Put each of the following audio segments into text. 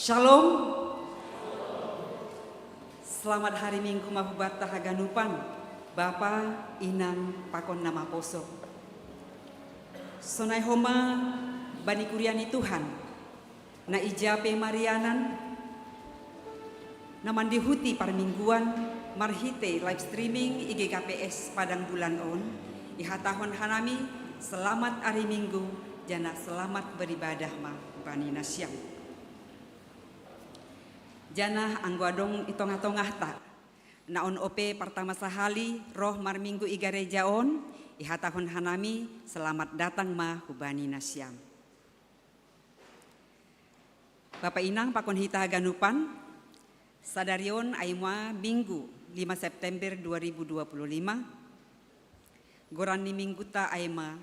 Shalom. Selamat hari Minggu mahubat tahaganupan Bapa Inang Pakon Nama Poso. Sonai homa bani kuriani Tuhan na ijape Marianan naman dihuti parmingguan marhite live streaming IGKPS Padang Bulan On ihatahon hanami selamat hari Minggu jana selamat beribadah ma bani nasyam. Jana angguadong itong-atongah ta naon ope pertama sahali roh marminggu igarejaon ihatahon hanami selamat datang ma hubani nasyam. Bapak Inang pakon hita ganupan sadarion aimwa Minggu 5 September 2025 gorani minggu ta aima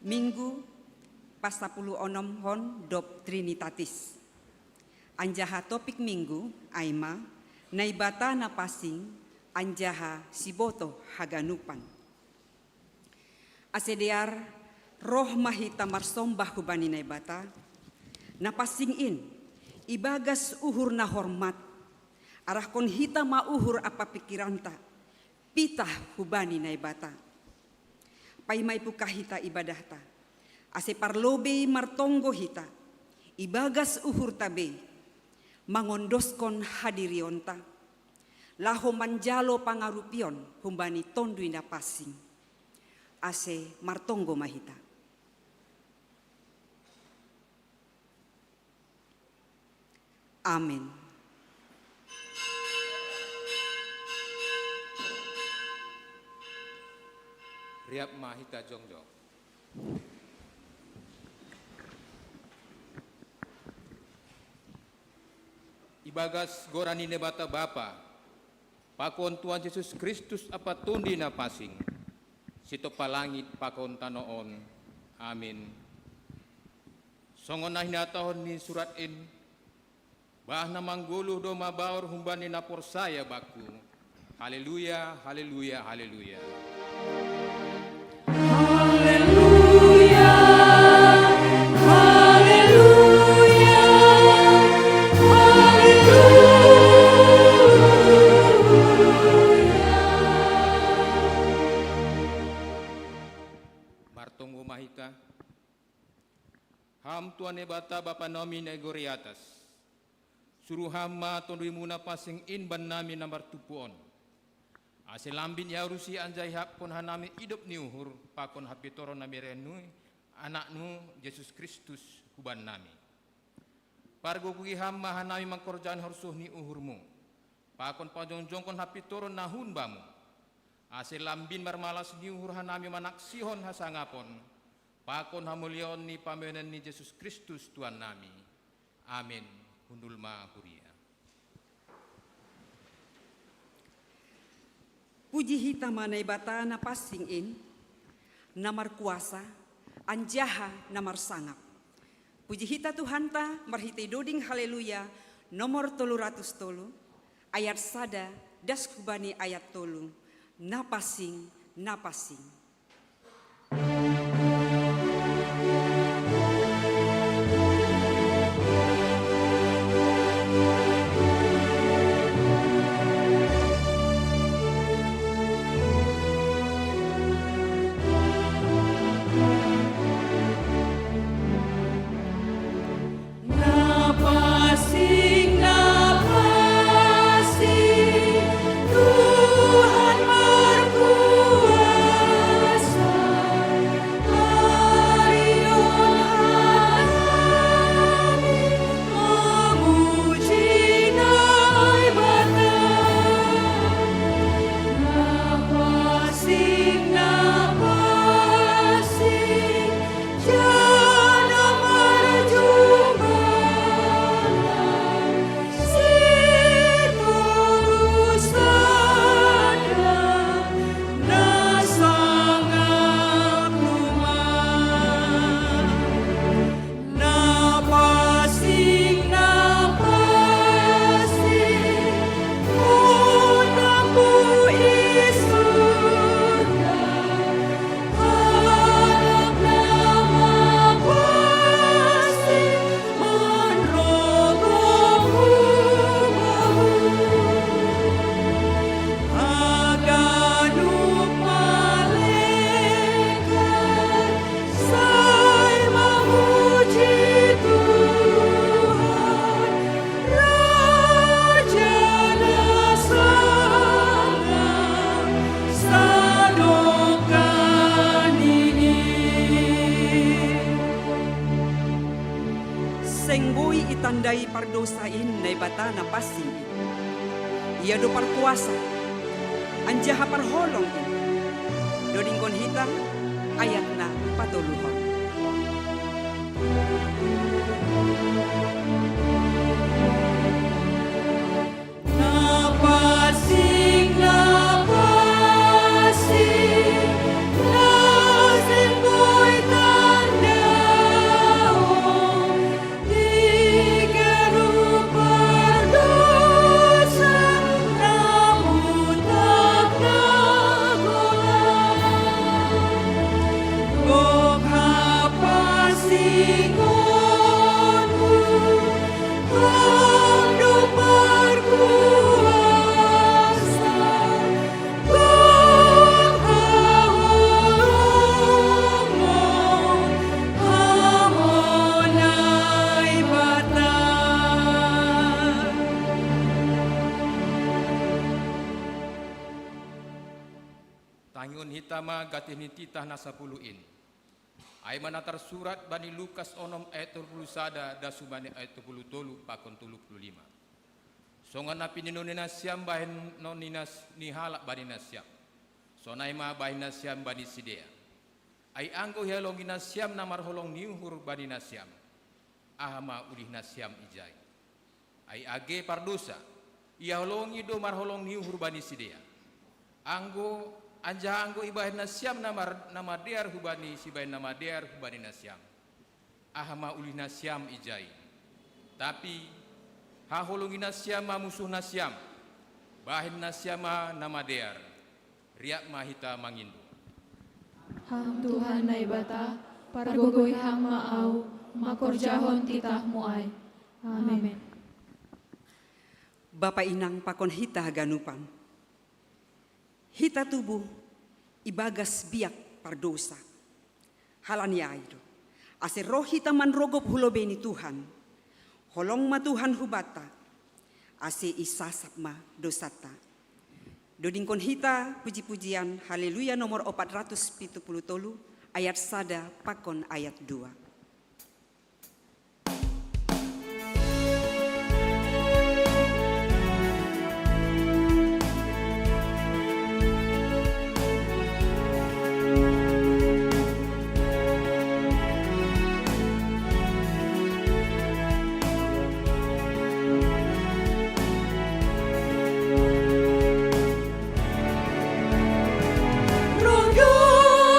Minggu pas 10 onom hon dop Trinitatis. Anjaha topik minggu aima naibata na pasing anjaha siboto haganupan. Asediar roh mahita marsombah hubani naibata na pasingin ibagas uhur na hormat arah kon hita mauhur apa pikiranta pitah hubani naibata. Paimay pukah hita ibadahta ase parlobe martonggo hita ibagas uhur tabe mangondoskon hadirionta laho manjalo pangarupion humbani tondui na pasing ase martonggo mahita. Amin. Riap mahita jongjong. Ibagas gorani nebata Bapa, pakon Tuhan Yesus Kristus apa tundi na pasing, sito palangit pakon tanoon, amin. Songon na hinatahon ni surat in, bah na mangguluh do mabaur humbani na porsaya baku, haleluya, haleluya, haleluya. Ham Tuhan ebata Bapa nami negori atas. Suruh hama tondui muna pasing in ban nami nambar tupuon. Ase lambin ya rusi anjay hap kon hanami hidup ni uhur pakon hapitoro nami renui anaknu Yesus Kristus kuban nami. Pargo kugi hama hanami mangkorjaan horsuh ni uhurmu. Pakon pajongjong kon hapitoro nahun bamu. Ase lambin marmalas ni uhur hanami manaksihon hasangapon. Pakon hamulion ni pamenan ni Yesus Kristus Tuhan nami. Amin. Hundul ma kuria. Puji hita manay bata na pasing in, namar kuasa, anjaha namar sangap. Puji hita Tuhan ta, marhite doding haleluya, nomor 303, ayat sada, das kubani ayat 3, napasing, napasing. Tuhan berkuasa. na passing in. Ia do parkuasa, anjaha parholong in. Doding kon hita, ayat na patuluhon. Napasing, lazim boy tandao, dikeru berdosa, namun tak nagolan. Gok hapasing onmu, Hamdu berkuasa, Gok haholongon, hamonai bata. Tangiun hitama gatin titah na 10 in. Ay manatar surat bani Lukas onom ayat 30 sada da subani ayat 33 pakon 35. Songan na pininunina siam bahin noninas nihalak bani nasyam. Sonai ma bahin nasyam bani sidea. Ay anggo hialongi nasyam namar holong niuhur bani nasyam. Ahama udih nasyam ijai. Ay age pardosa. Ia holongi do mar holong niuhur bani sidea. Anggo anja anggo ibahin nasyam nama dear hubani sibahin nama dear hubani nasyam. Ahama ulih nasyam ijai. Tapi haholongi nasyam musuh nasyam. Bahin nasyam nama dear. Riak mahita mangindu. Ham Tuhan na ibata, paragogoy ham maaw, makorjahon titah muay. Amen. Bapa inang pakon hita ganupan. Hita tubuh ibagas biak pardosa. Halania itu. Ase roh hita manrogop hulobeni Tuhan. Holong ma Tuhan hubata. Ase isasap ma dosata. Doding kon hita puji-pujian haleluya nomor 473 ayat sada pakon ayat 2.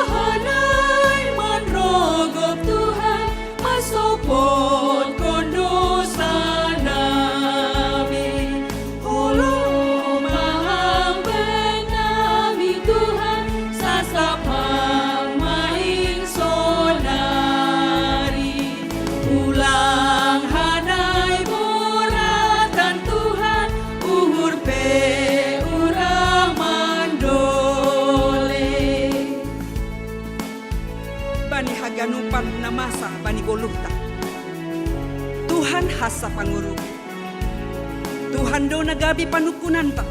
Rogohanay manrogop Tuhan, masopot kondosa namin. Hulong mahambeng namin Tuhan, sasapang maing sonari. Ulang hanay muratan Tuhan, uhur pe urang mandole. Bani haganupan na masa bani golukta. Tuhan hasa panguru. Tuhan do nagabi panukunanta.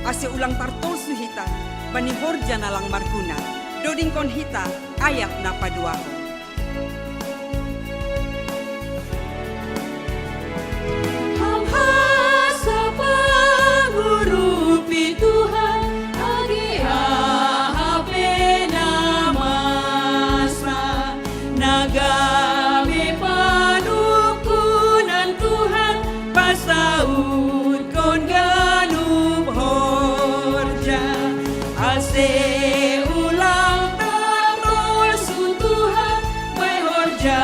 Ase ulang tartol suhita bani horja nalang markuna. Doding kon hita ayat na paduaho. Hamhasa pangurupi Tuhan, agi ahape namasa. Nagami panukunan Tuhan, pasaud kon ganup horja. Ase ulang tartol sun Tuhan, may horja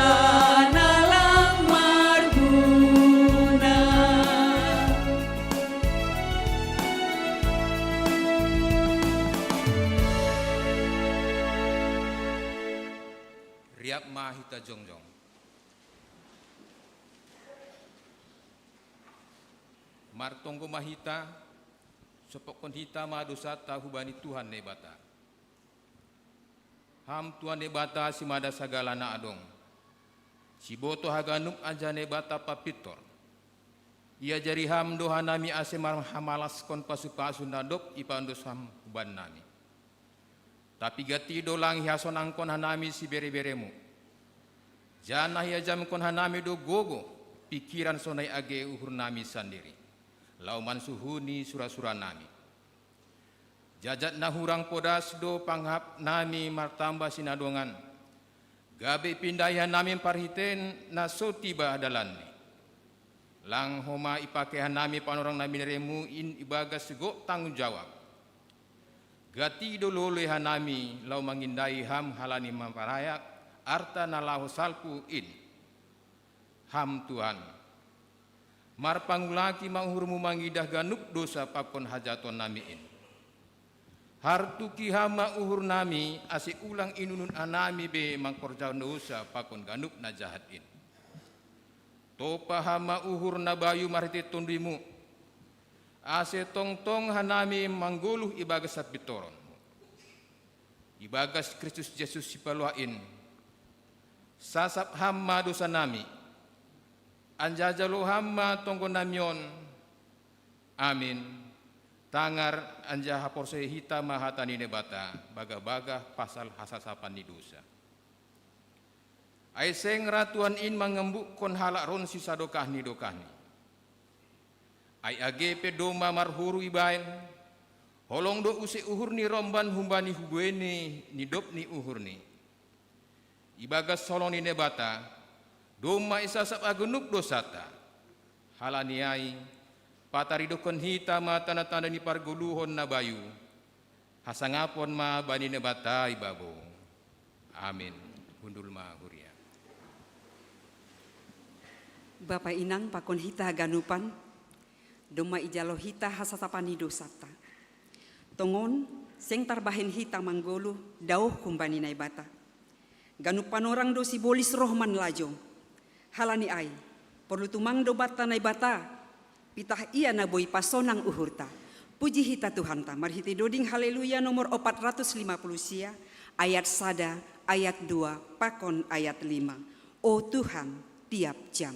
nalang marguna. Riak mahita jongjong. Martonggo mahita sopokon hita madosata hubani Tuhan nebata. Ham Tuhan nebata si mada sagala na adong. Si boto haganuk aja nebata papitor. Ia jari ham doha nami ase hamalas kon pasu-pasu nadop ipandos ham huban nami. Tapi gati do lang hiason angkon hanami si bere-beremu. Jana hiya jam kon hanami do gogo. pikiran sonai age uhur nami sendiri. Lauman suhuni sura-sura nami. Jajat nahurang podas do panghap nami martamba sinadongan. Gabe pindayan nami parhiten na so tiba adalanni. Lang homa ipakehan nami panorang nami neremu in ibaga sego tanggung jawab. Gati do lolehan nami lau mangindai ham halani mamparayak arta na lahu salpu in. Ham Tuhan. Mar pangulaki manghurmu mangidah ganuk dosa pakon hajaton nami in. Hartu kihama uhur nami asik ulang inunun anami be mangkorjau dosa pakon ganuk na jahat in. Topa hama uhur na bayu marite tundimu. Ase tong-tong hanami mangguluh ibagas at bitoron. Ibagas Kristus Yesus sipaluain. Sasap hama dosa nami. Anjajalo hama tonggo namyon. Amin. Tangar anjaha porse hita mahatani nebata. Baga-baga pasal hasasapan ni dosa. Aiseng ratuan in mangembuk kon halak ron sisa dokahni. Ai age pedoma marhuru ibain. Holong do usi uhur ni romban humbani hugueni ni dop ni uhur ni. Ibagas solong ni nebata. Doma isasap agunuk dosata. Halaniai. Pataridokon hita ma tanda-tanda ni parguluhon na bayu. Hasangapon ma bani nebata ibabo. Amin. Hundul ma huria. Bapa inang pakon hita ganupan, doma ijalo hita hasasapani dosata. Tongon seng tarbahin hita manggolo dauh kumbani nai bata. Ganupan orang do si bolis rohman lajo. Halani ai, perlu tumang do bata nai bata. Pitah ia na boy pasonang uhurta. Puji hita Tuhan ta, marhiti doding haleluya nomor 450 sia, ayat sada, ayat 2, pakon ayat 5. Oh Tuhan, tiap jam.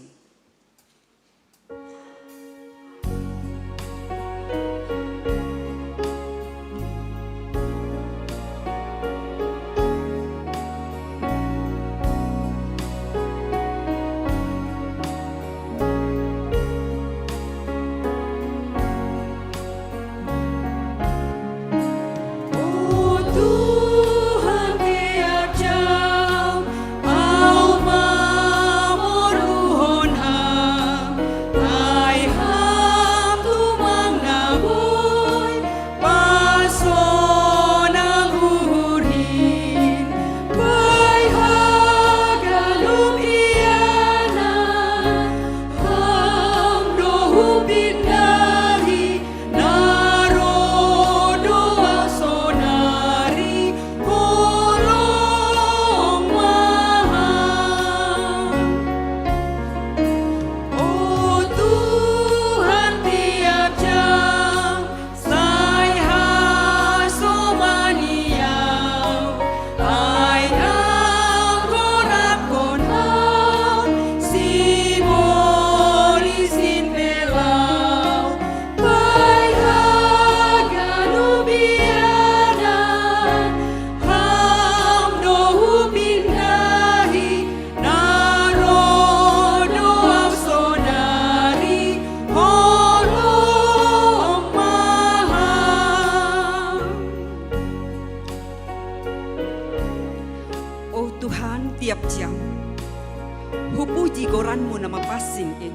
Hupuji goranmu nama pasing in.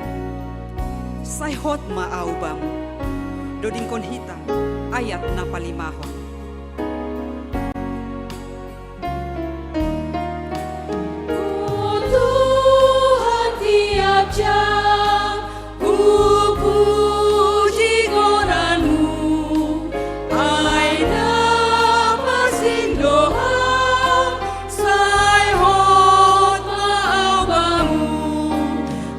Sai hot maaubam. Doding kon hita ayat napalimahon. Oh Tuhan, tiap jam ku puji goranmu. Ai napasing doa sai hot maabamu.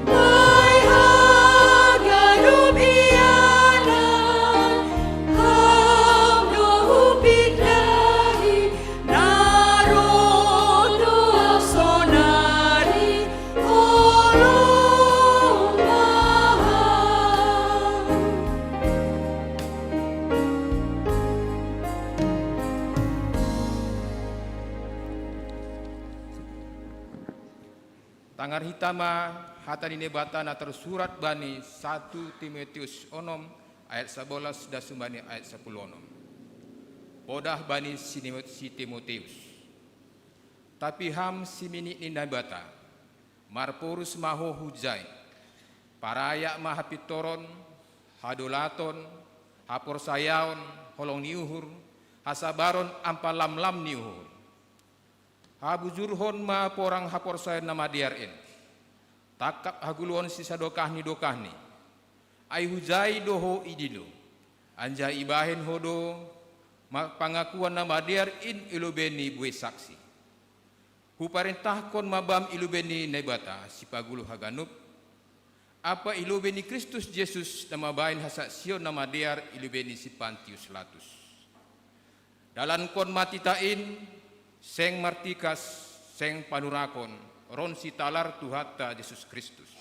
Mai hagadup ianan ham dohu pindahi narodo sonari holong mahal. Tangar hitama hatani nebata na tersurat bani 1 Timotius 6 ayat 11 dan sumbani ayat 10. Podah bani si Timotius. Tapi ham si mini nebata marporus maho hujai paraya mahapitoron hadolaton hapor sayaon holong niuhur hasabaron ampalam-lam niuhur habujurhon ma porang hapor saya nama diarin takap haguluon sisa dokahni ai hujai doho idilo anja ibahen hodo pangakuan nama diarin ilubeni bue saksi huparentahkon mabam ilubeni nebata si pagulu haganup apa ilubeni Kristus Yesus nama bain hasak sion nama diar ilubeni si Pantius Latus dalan kon mati tain seng martikas seng panurakon ron si talar tuhata Yesus Kristus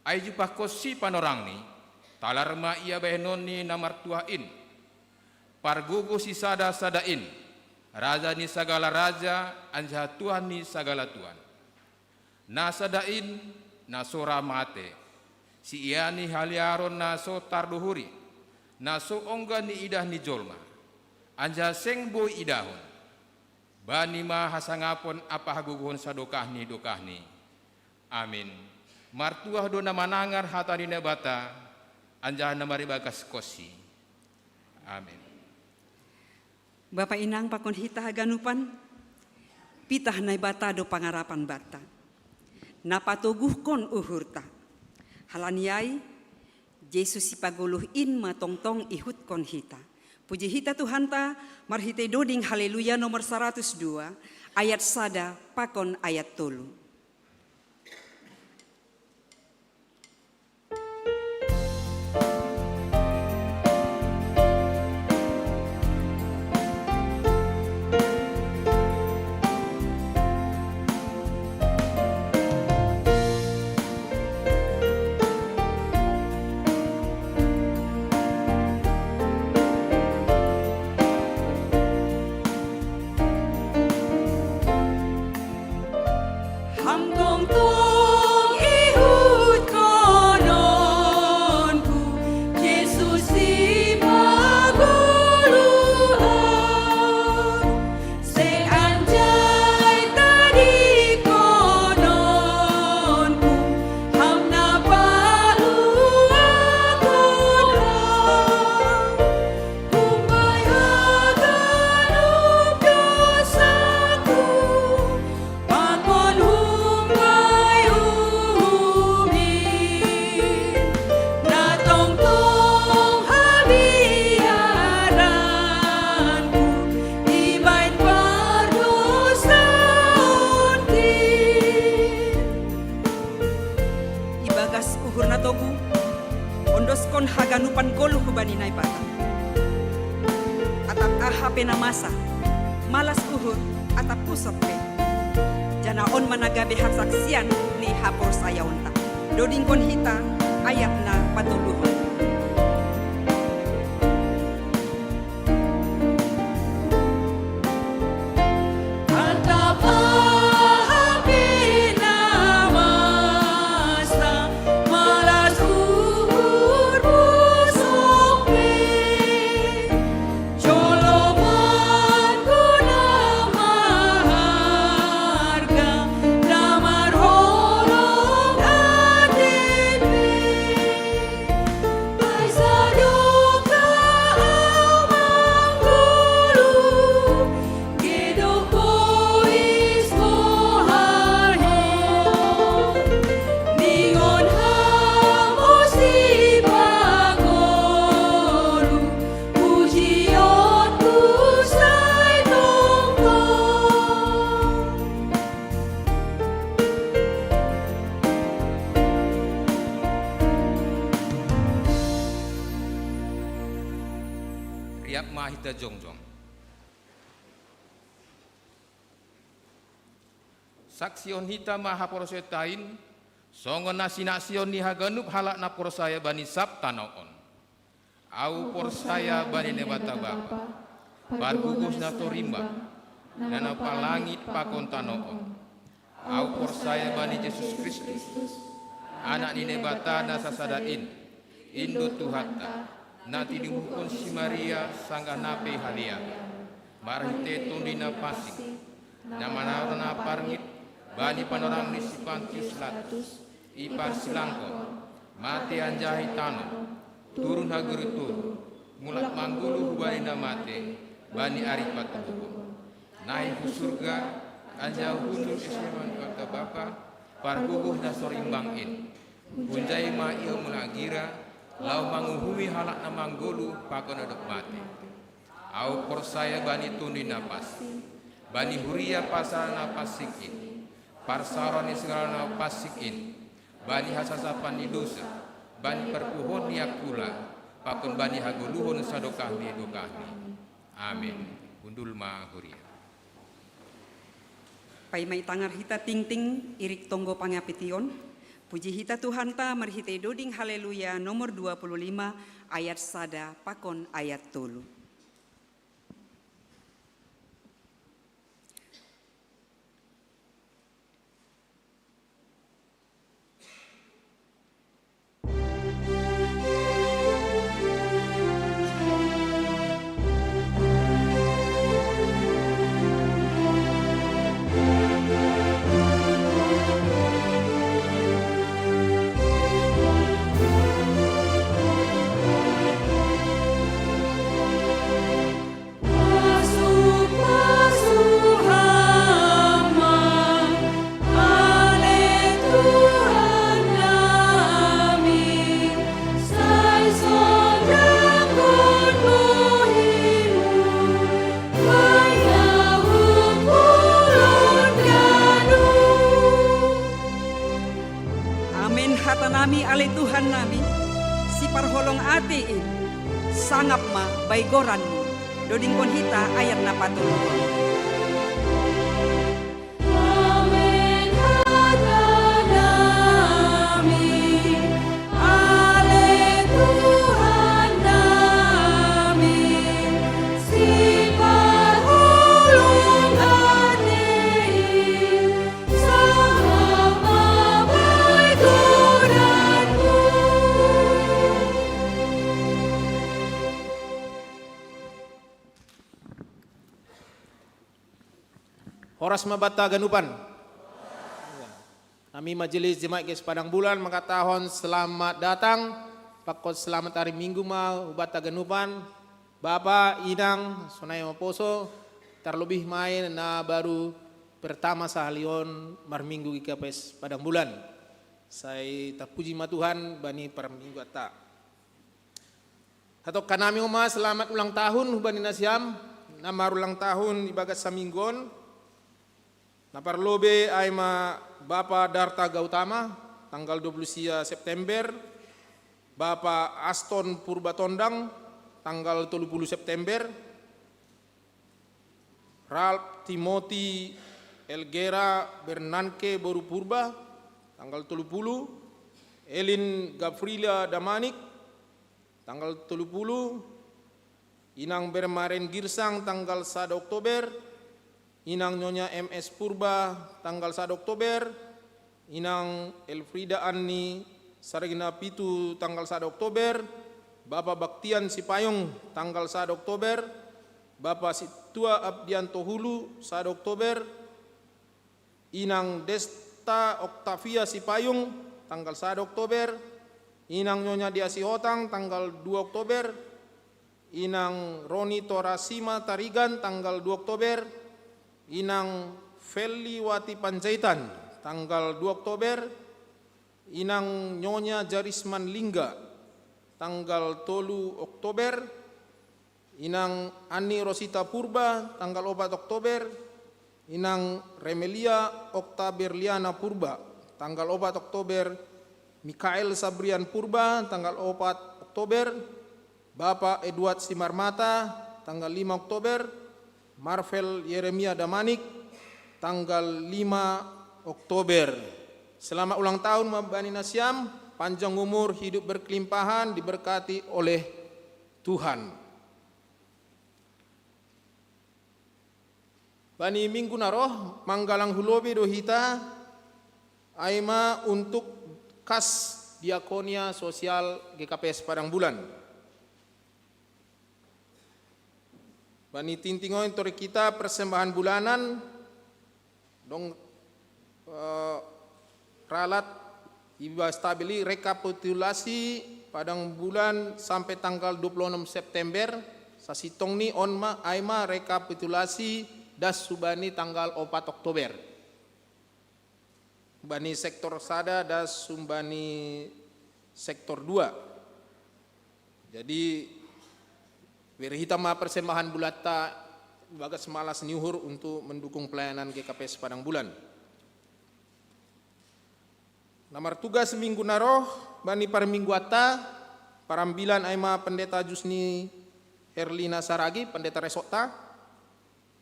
ai jupah kosi panorang ni talar ma ia behenon ni namar tuhain pargugu si sada sadain raja ni sagala raja anja Tuhan ni sagala Tuhan na sadain na sora mate si ia ni haliaron na so tarduhuri na so ongga ni idah ni jolma anja seng boy idahon bani ma hasangapon apa haguguhon sadokahni dokahni amin martuah do na manangar hatani nebata anja namari bagas kosi amin. Bapak inang pakon hita haganupan pitah nai bata do pangarapan bata napatoguh kon uhurta halaniai Yesus si paguluh in matongtong ihut kon hita puji hita Tuhanta marhite doding haleluya nomor 102 ayat sada pakon ayat tolu. Haganupan golu hubani nai bata atap ahape na masa malas uhur atap pusat pe jana on managabe haksaksian ni hapor sayaunta doding kon hita ayat na patuluhon. Riap mahita jongjong. Saksion hita maha porosetain, songon nasi nasion ni haganup halak na porsaya bani sabta naon. Au porsaya bani nebata bapa, bargugus na torimba, nana palangit pakon tanoon. Au percaya bani Yesus Kristus, anak nine bata na sasadain, Indo Tuhata, nati dimukun si Maria sangga nape halia, marhite tundina pasing, nama na parngit, bani panorang ni si Pantius Latus, ipar silangko, mati anjahi tano, turun haguru turun, mulak manggulu bani namate, bani aripat hukum, naik ke surga, anjau hundur isyaman kata bapa, parkubuh dasor imbangin, punjai ma iyo mulagira, lau manguhumi halak na manggulu pakon aduk mati. Au persaya bani tundi napas, bani huria pasal napas sikin, parsaroni segala napas sikin, bani hasasapan di dosa, bani perpuhon yakula, pakon bani haguluhun sadokahni dokahni. Amin. Undul ma huria. Pai mai tangar hita ting ting irik tonggo pangapition. Puji hita Tuhan ta marhite doding haleluya nomor 25 ayat sada pakon ayat tolu. Nami ale Tuhan nami, si parholong ate in, sangap ma baygoranmu, doding kon hita ayat na patulungan. Amen hatanami, ale Tuhan nami, si parholong ate in, sangap ma baygoranmu. Horas mabata ganupan. Kami majelis jemaat Ges Padang Bulan mengatakan selamat datang. Pakot selamat hari Minggu ma ubata ganupan. Bapak Inang Sonai Maposo terlebih main na baru pertama sahalion mar Minggu IKPS Padang Bulan. Saya terpuji ma Tuhan bani per minggu ata. Atau kanami uma selamat ulang tahun bani nasiam. Nama ulang tahun ibagat saminggon. Naparlobe ay ma Bapak Darta Gautama tanggal 20 September, Bapak Aston Purbatondang tanggal 30 September, Ralph Timothy Elgera Bernanke Boru Purba tanggal 30, Elin Gafrila Damanik tanggal 30, Inang Bermaren Girsang tanggal 1 Oktober, Inang Nyonya MS Purba tanggal 1 Oktober, Inang Elfrida Anni Saragina Pitu tanggal 1 Oktober, Bapak Baktian Sipayung tanggal 1 Oktober, Bapak Situa Abdianto Hulu 1 Oktober, Inang Desta Oktavia Sipayung tanggal 1 Oktober, Inang Nyonya Diasi Hotang tanggal 2 Oktober, Inang Roni Torasima Tarigan tanggal 2 Oktober, Inang Feli Wati Panjaitan tanggal 2 Oktober, Inang Nyonya Jarisman Lingga tanggal 3 Oktober, Inang Ani Rosita Purba tanggal 4 Oktober, Inang Remelia Oktaberliana Purba tanggal 4 Oktober, Mikael Sabrian Purba tanggal 4 Oktober, Bapak Edward Simarmata tanggal 5 Oktober, Marvel Yeremia Damanik tanggal 5 Oktober. Selamat ulang tahun Bani Nasiam, panjang umur, hidup berkelimpahan, diberkati oleh Tuhan. Bani minggu naroh manggalang hulobe do hita aima untuk kas diakonia sosial GKPS Padang Bulan. Bani tintingoin tori kita persembahan bulanan dong ralat iba stabili rekapitulasi Padang Bulan sampai tanggal 26 September sasitong ni onma aima rekapitulasi das subani tanggal 4 Oktober. Bani sektor sada das sumbani sektor 2. Jadi berhita ma persembahan bulata bagas malas niuhur untuk mendukung pelayanan GKPS Padang Bulan. Nomor tugas minggu naroh bani par minggu ata parambilan aima pendeta Jusni Herlina Saragi pendeta Resota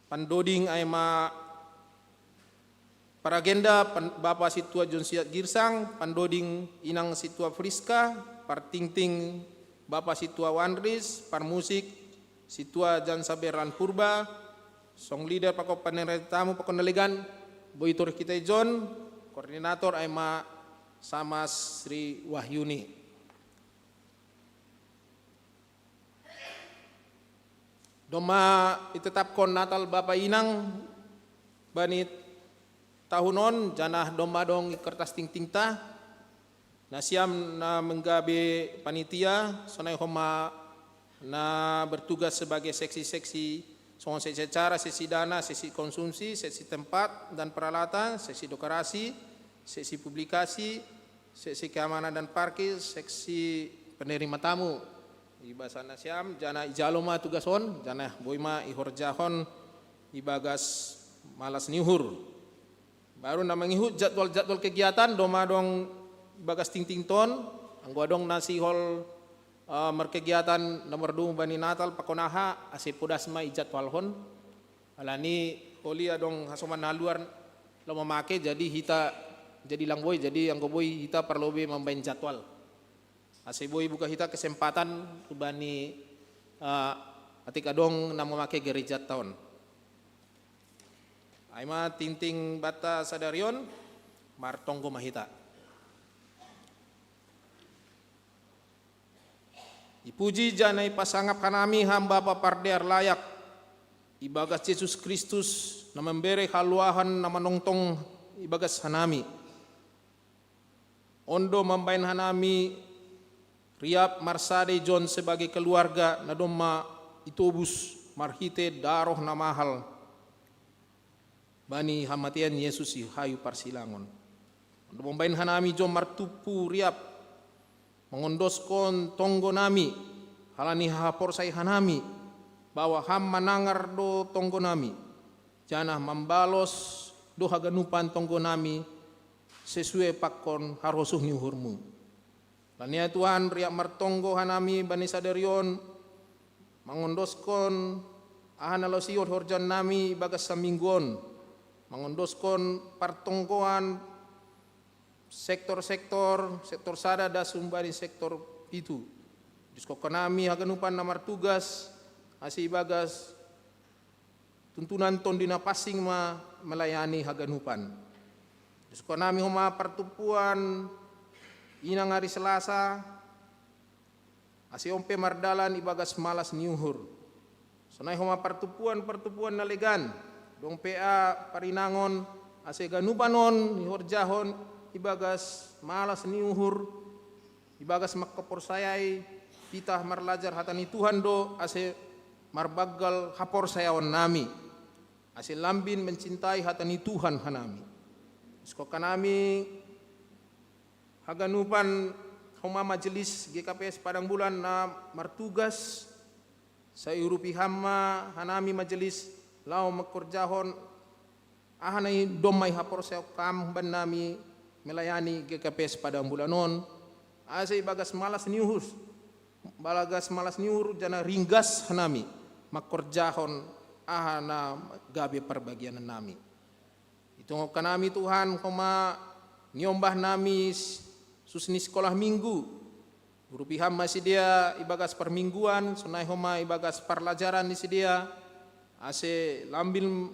pandoding aima paragenda Bapak Situa John Siat Girsang, pandoding Inang Situa Friska, partingting Bapak Situa Wanris, parmusik Situa Jan Saberan Purba, song leader pakop panereta tamu pakonelegan, boitor kita John, koordinator aima sama Sri Wahyuni. Doma itetapkon Natal Bapak Inang bani tahunon janah doma dong kertas ting ta nasiam na menggabe panitia sonai homa na bertugas sebagai seksi-seksi soal sesi cara, sesi dana, sesi konsumsi, sesi tempat dan peralatan, sesi dekorasi, sesi publikasi, sesi keamanan dan parkir, seksi penerima tamu. Ibasa nasiam jana ijaloma tugason jana boima ihorjahon ibagas malas niuhur baru nama ngihut jadwal kegiatan doma dong bagas ting ton anggo dong nasi hol merkegiatan nomor 2 bani Natal pakonaha ase podasma ijadwal hon alani holia dong hasoman naluar lo memake jadi hita jadi langboy jadi anggo boy hita perlobe membain jadwal. Aseboy buka hita kesempatan bani atik adong na memakai gereja tahun. Aima tinting bata sadarion martonggo mahita. Ipuji janai pasangap kanami hamba papardear layak ibagas Yesus Kristus na memberi haluahan na manongtong ibagas hanami. Ondo membain hanami Riap Marsade John sebagai keluarga na doma itubus marhite daroh na mahal bani hamatian Yesus hayu parsilangon. Untuk membain hanami John martupu riap mengondoskon tonggo nami halani hapor say hanami bahwa ham manangar do tonggo nami janah membalos do haganupan tonggo nami sesuai pakon harosuh niuhurmu. Lania Tuhan riak martonggo hanami bani sadarion mangondoskon ahana losiot horjan nami bagas saminggon mangondoskon partonggoan sektor sada da sumbari sektor itu jusko kanami haganupan namar tugas asi bagas tuntunan tondina pasing ma melayani haganupan jusko nami homa pertupuan Inang hari Selasa asiompe mardalan ibagas malas niuhur. Sonai homa pertupuan nalegan dong PA parinangon ase ganupanon ihorjahon ibagas malas niuhur ibagas makkaporsayai pitah marlajar hatani Tuhan do ase marbagal haporsayawan nami ase lambin mencintai hatani Tuhan hanami. Sko kanami haganupan homa majelis GKPS Padang Bulan na martugas sa Europi hamma hanami majelis lao makorjahon ahanay domay hapor sa kam ban nami melayani GKPS Padang Bulanon asay bagas malas niuhus balagas malas niur jana ringgas hanami makorjahon ahana gabe perbagian nami itu kanami Tuhan koma niombah nami susni sekolah minggu Urupiham masih dia ibagas permingguan sunai homa ibagas parlajaran di dia ase lambil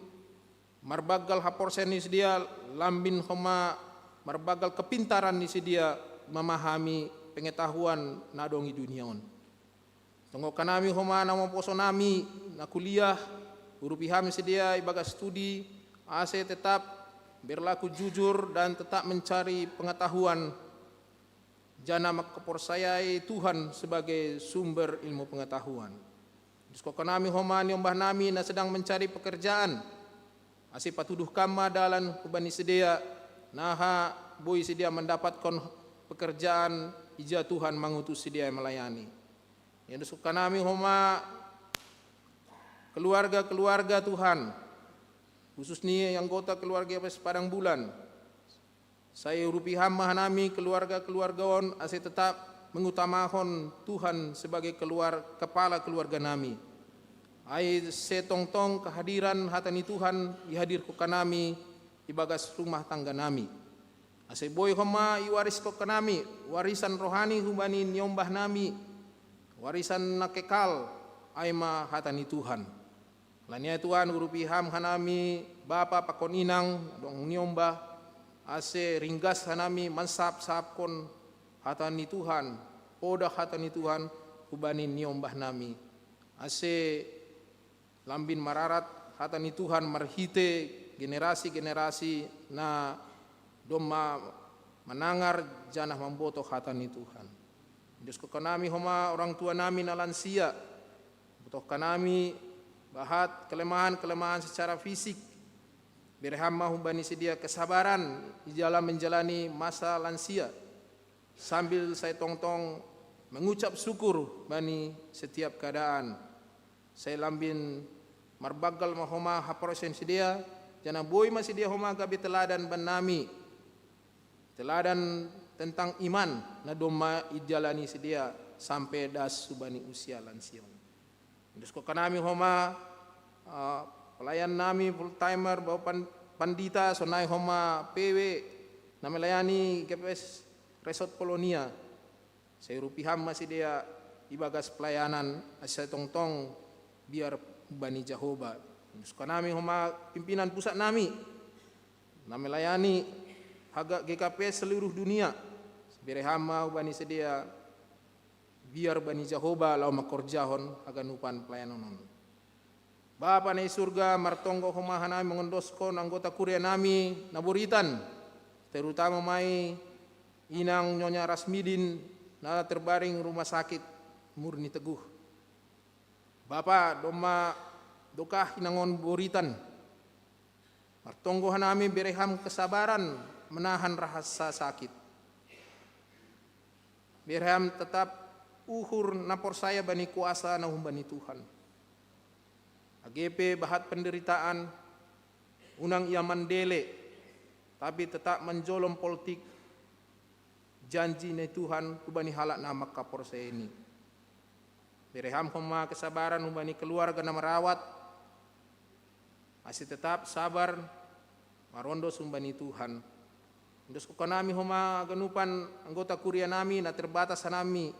marbagal haporsen ni sedia lambin homa marbagal kepintaran ni sedia memahami pengetahuan nadongi dunia on. Tunggu kanami homa namo poso nami na kuliah urupihami sedia ibaga studi ase tetap berlaku jujur dan tetap mencari pengetahuan jana makaporsayai Tuhan sebagai sumber ilmu pengetahuan. Disko kanami homa nyombah nami na sedang mencari pekerjaan ase patuduh kama dalan kubani sedia naha boy sedia mendapatkan pekerjaan ija Tuhan mengutus sedia melayani. Yang disko kanami homa keluarga-keluarga Tuhan, khususnya anggota keluarga Padang Bulan. Saya urupiham mahanami keluarga-keluarga on ase tetap mengutamakan Tuhan sebagai kepala keluarga nami. Ai setong-tong kehadiran hatani Tuhan dihadir ku kanami ibagas rumah tangga nami. Ase boy homa iwaris ko kanami warisan rohani hubani nyombah nami, warisan nakekal aima hatani Tuhan. Lania Tuhan urupiham hanami bapa pakon inang dong nyombah ase ringgas hanami mansap-sap kon hatani Tuhan, poda hatani Tuhan hubani nyombah nami. Ase lambin mararat hatani Tuhan marhite generasi-generasi na doma menangar janah memboto hatani Tuhan. Disko kanami homa orang tua nami na lansia, butuh kanami bahat kelemahan-kelemahan secara fisik. Berhamma hubani sedia kesabaran di dalam menjalani masa lansia. Sambil saya tong-tong mengucap syukur bani setiap keadaan. Saya lambin marbagal mahoma haprosen sedia jana boy masih dia homa gabi teladan ban nami. Teladan tentang iman na doma ijalani sedia sampai das subani usia lansia. Disko kanami homa pelayan nami full timer bawa pandita sonai homa PW na melayani GPS Resort Polonia. Saya rupiham masih dia ibagas pelayanan asa tong-tong biar bani Jehovah. Disko kanami homa pimpinan pusat nami na melayani haga GKPS seluruh dunia. Berehama bani sedia biar bani Jehovah lau makorjahon aganupan pelayanan. Bapa na surga martonggo humahanami mengendoskon anggota kuria nami naburitan terutama mai inang Nyonya Rasmidin na terbaring rumah sakit Murni Teguh. Bapa doma dokah inangon buritan martonggo hanami bereham kesabaran menahan rasa sakit. Bereham tetap uhur napor saya bani kuasa na bani Tuhan. AGP bahat penderitaan unang ia mandele tapi tetap menjolom politik janji ne Tuhan ubani halak nama kapor saya ini. Bereham homa kesabaran ubani keluarga na merawat masih tetap sabar marondo sumbani Tuhan. Ndos kanami homa ganupan anggota kuria nami na terbatas nami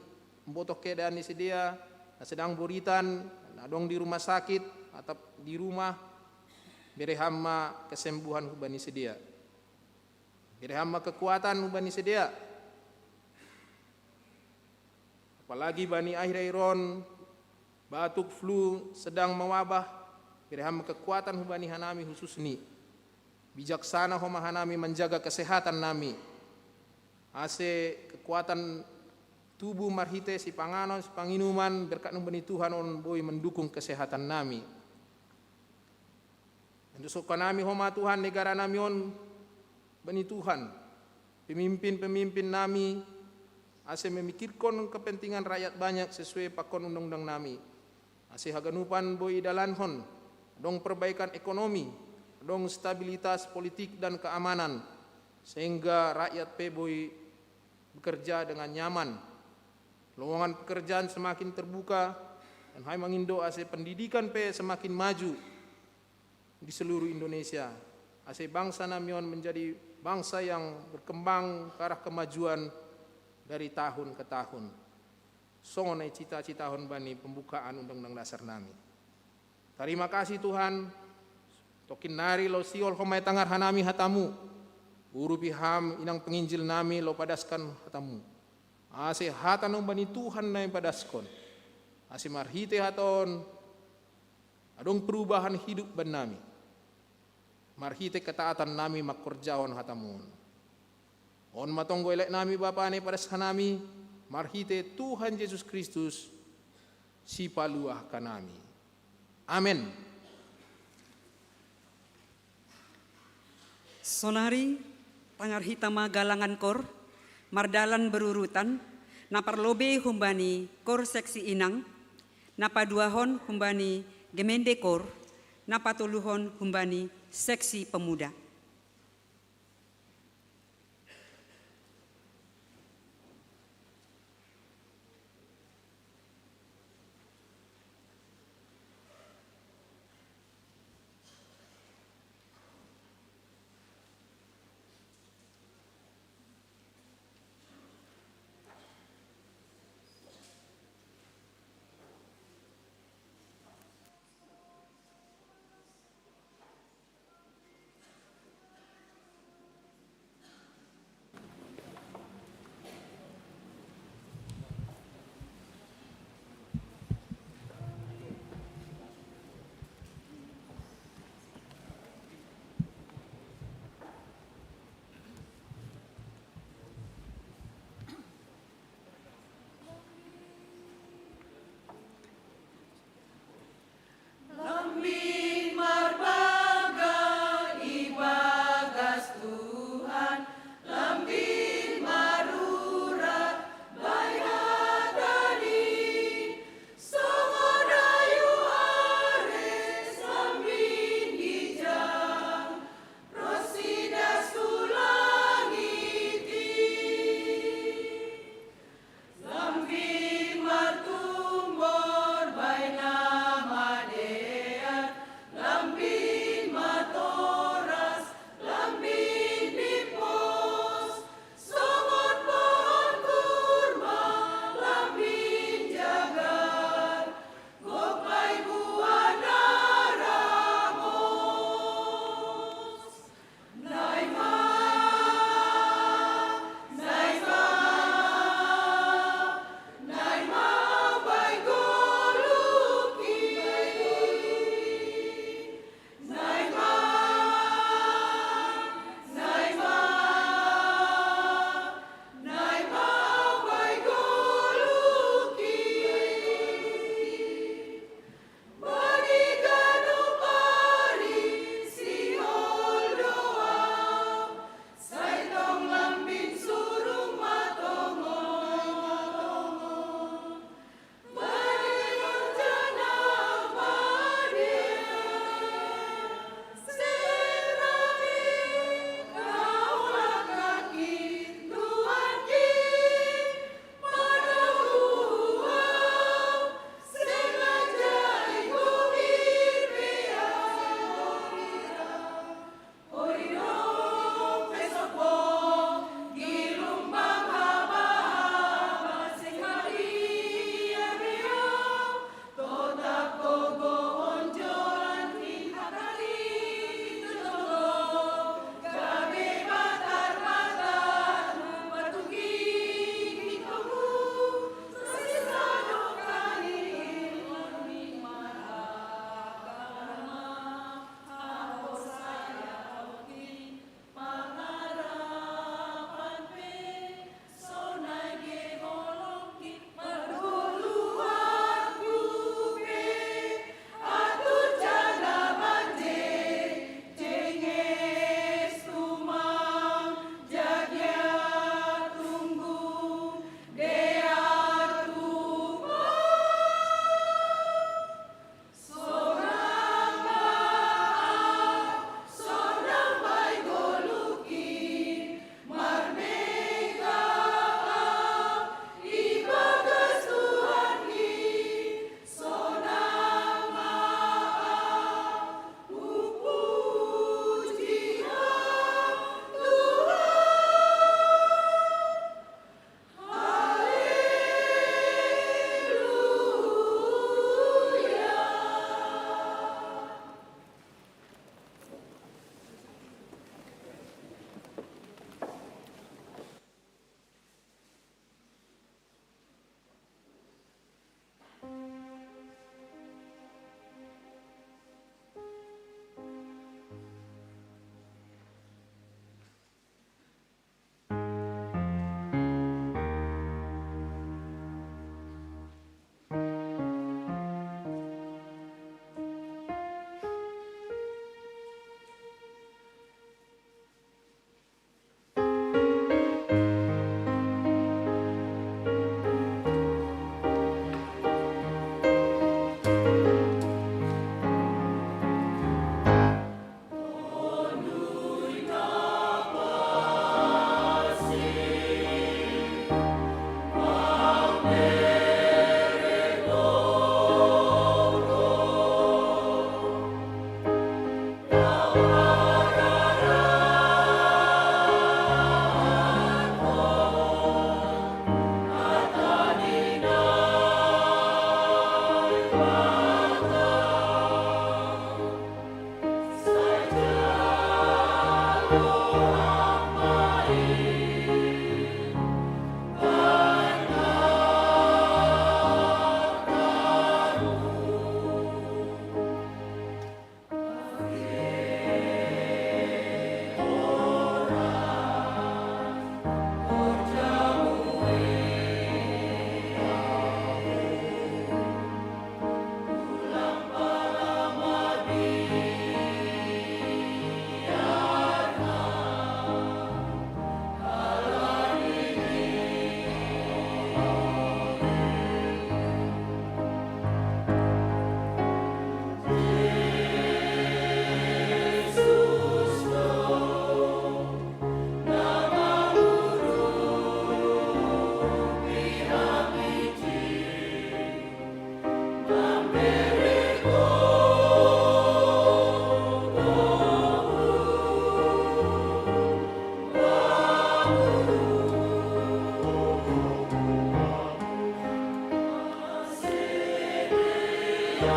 membotoh keadaan di sedia na sedang buritan na dong di rumah sakit atau di rumah berehama kesembuhan hubani sedia. Berehama kekuatan hubani sedia. Apalagi bani akhir iron batuk flu sedang mewabah, berehama kekuatan hubani hanami khusus ni. Bijaksana homa hanami menjaga kesehatan nami. Ase kekuatan tubuh marhite si panganon si panginuman berkat bani Tuhan on boy mendukung kesehatan nami. Untuk nami homa Tuhan negara nami on bani Tuhan. Pemimpin-pemimpin nami ase memikirkan kepentingan rakyat banyak sesuai pakon undang-undang nami. Ase haganupan boy dalanhon dong perbaikan ekonomi, dong stabilitas politik dan keamanan sehingga rakyat pe boy bekerja dengan nyaman. Lowongan pekerjaan semakin terbuka dan hai mangindo ase pendidikan pe semakin maju di seluruh Indonesia. Ase bangsa namion menjadi bangsa yang berkembang ke arah kemajuan dari tahun ke tahun. Songonai cita-cita hon bani pembukaan Undang-Undang Dasar nami. Terima kasih Tuhan Tokin nari lo siol homai tangar hanami hatamu. Uru piham inang penginjil nami lo padaskan hatamu. Ase hatanong bani Tuhan na padaskon. Ase marhite haton adong perubahan hidup ban nami. Marhite ketaatan nami makorjaon hatamun. On matonggo elek nami Bapa ne padaskan nami. Marhite Tuhan Yesus Kristus si paluah kanami. Amin. Sonari tangar hitama galangan kor mardalan berurutan naparlobe humbani kor seksi inang napaduahon humbani gemende kor napatuluhon humbani seksi pemuda. Sisi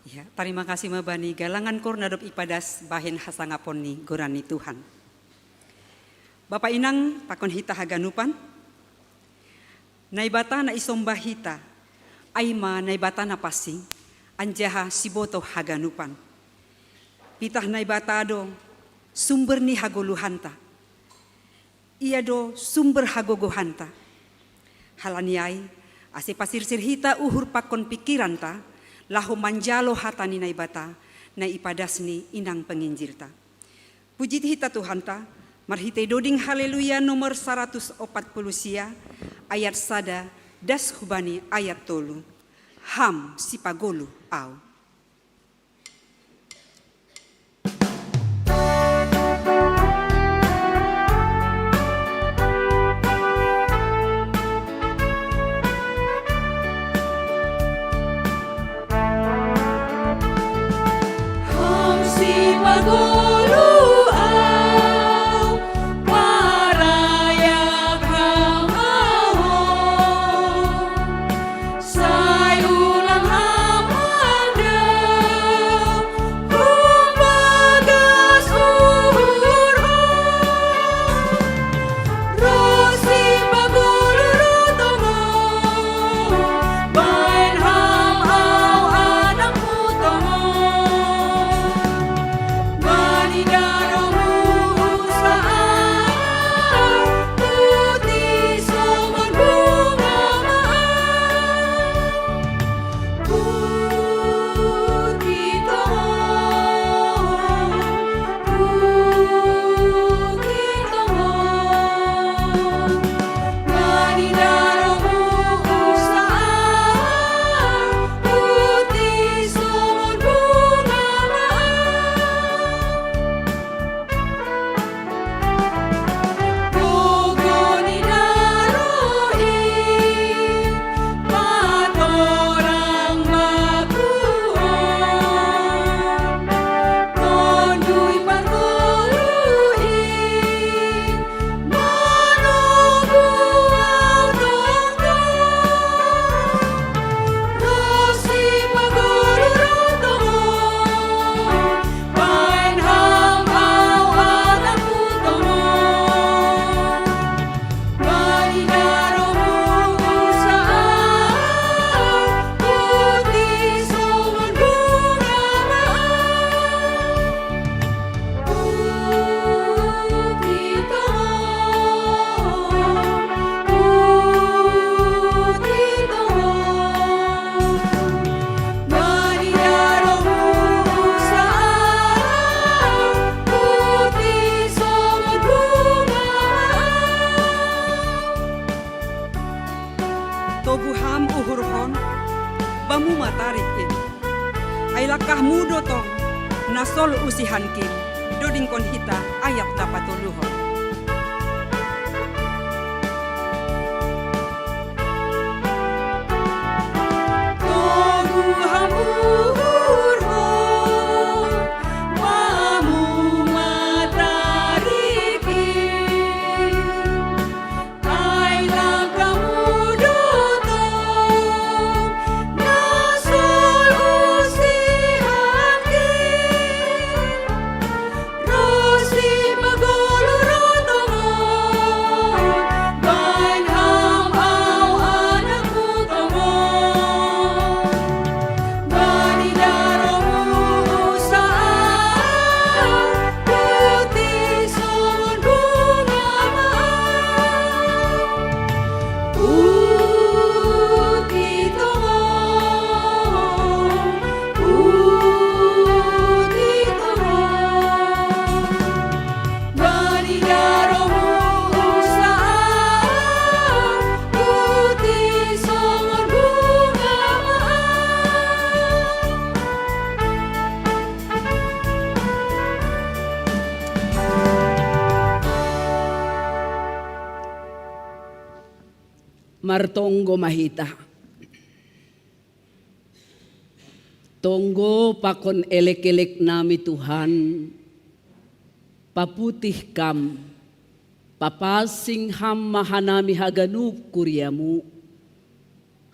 Ya, terima kasih mabani galangan kornadop ipadas bahen hasangapon ni gorani Tuhan. Bapak inang pakon hita haganupan. Naibata na isombah hita. Aima naibata na pasing. Anjaha siboto haganupan. Pitah naibata do sumber ni hagoluhanta. Ia do sumber hagogohanta. Halaniai ase pasir-sir hita uhur pakon pikiranta. Lahu manjalo hatani naibata na ipadasni inang penginjilta. Puji hita Tuhanta, marhite doding haleluya nomor 140 sia, ayat sada, das hubani ayat tolu, ham sipagolu au. Tobuham uhurhon, bamu matarikin. Ay lakah mudo tong, nasol usihankin, doding kon hita ayat dapat tuluhon. Tobuham uhurhon, bamu matarikin. Ay lakah mudo Martonggo mahita. Tonggo pakon elek-elek nami Tuhan, paputih kam, papasing ham mahanami haganuk kuriamu,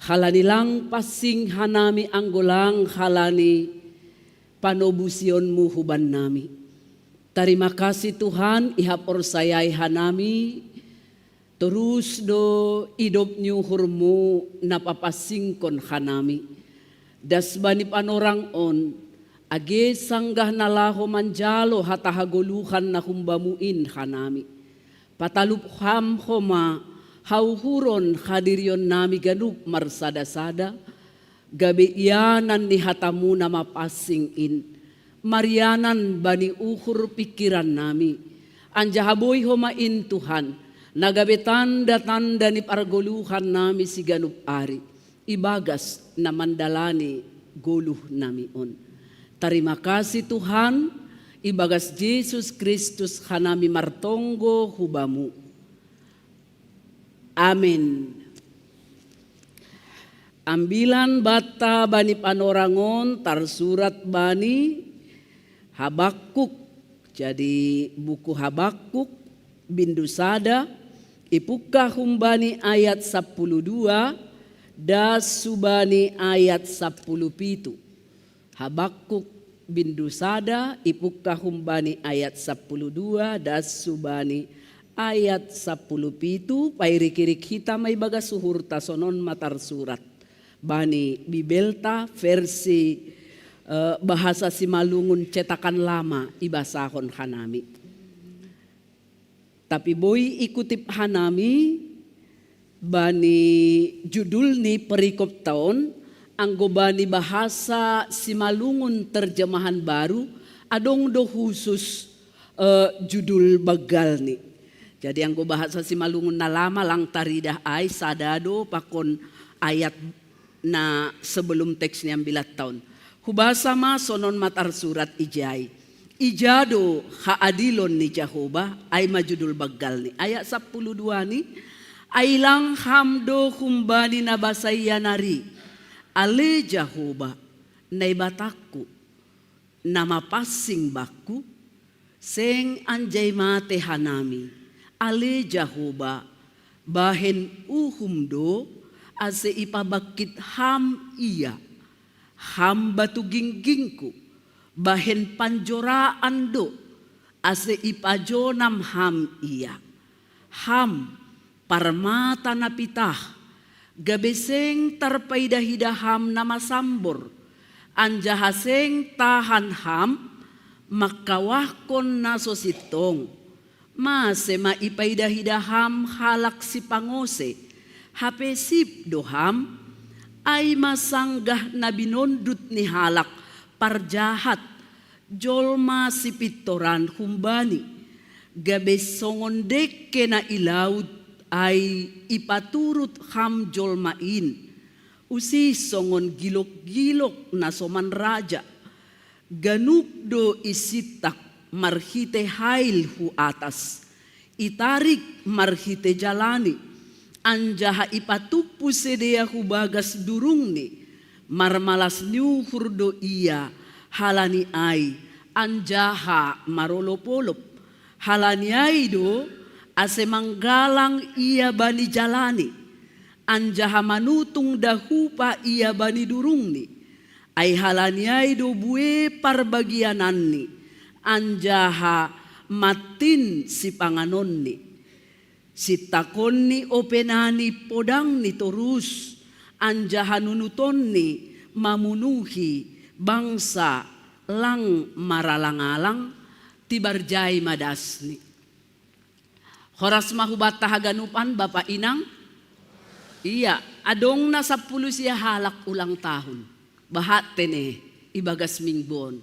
halani lang pasing hanami anggolang halani panobusionmu huban nami. Terima kasih Tuhan, ihapor sayai hanami, terus do hidup nyuhurmu napapasingkon hanami. Das bani panorang on, age sanggah nalaho manjalo hatahagoluhan na humbamuin hanami. Patalup ham homa, hauhuron hadirion nami ganup marsada-sada, gabi iyanan ni hatamu na mapasingin. Marianan bani uhur pikiran nami, anjahaboy homain Tuhan, nagabi tanda-tanda ni pargoluhan nami si ganup ari. Ibagas na mandalani guluh nami on. Terima kasih Tuhan, ibagas Yesus Kristus hanami martonggo hubamu. Amin. Ambilan bata bani panorangon tarsurat bani Habakuk. Jadi buku Habakuk bindusada ipukah humbani ayat 12 das subani ayat 17. Habakuk bindusada ipukah humbani ayat 12 das subani ayat 17. Pairikirik kita may baga suhur tasonon matar surat. Bani Bibelta versi bahasa Simalungun cetakan lama ibasahon hanami. Tapi boy ikutip hanami bani judul ni perikop tahun anggo bani bahasa Simalungun terjemahan baru adong do khusus judul bagal ni. Jadi anggo bahasa Simalungun na lama lang taridah ay sadado pakon ayat na sebelum teks ni ambilat tahun. Hubasa ma sonon matar surat ijay. Ijado haadilon ni Jehovah ay majudul bagal ni. Ayat 12 ni ailang hamdo humbani nabasayanari ale Jehovah naibataku nama pasing baku seng anjay mate hanami ale Jehovah bahen uhumdo ase ipabakit ham iya ham batu ginggingku bahen panjoraan do ase ipajonam ham iya ham parmata na pitah, gabeseng tarpaidahidaham na masambor, anjahaseng tahan ham, makawahkon na sositong, mase maipaidahidaham halak si pangose, hapesip doham, ay masanggah na binondut ni halak, parjahat, jolma si pitoran humbani, gabesongon deke na ilaud, ay ipaturut ham jolmain usi songon gilok-gilok na soman raja ganup do isitak marhite hail hu atas itarik marhite jalani anjaha ipatupu sedea hu bagas durung ni marmalas niu hurdo iya halani ay anjaha marolopolop halani ay do ase manggalang ia bani jalani, anjaha manutung dahupa ia bani durungni, ay halaniay do bue parbagiananni, anjaha matin si panganonni, si takonni openani podang ni torus, anjaha nunutonni mamunuhi bangsa lang maralangalang tibarjay madasni. Horas mahubat tahaganupan Bapak Inang. Iya, adong na 10 siya halak ulang tahun. Bahat tene ibagas mingbon.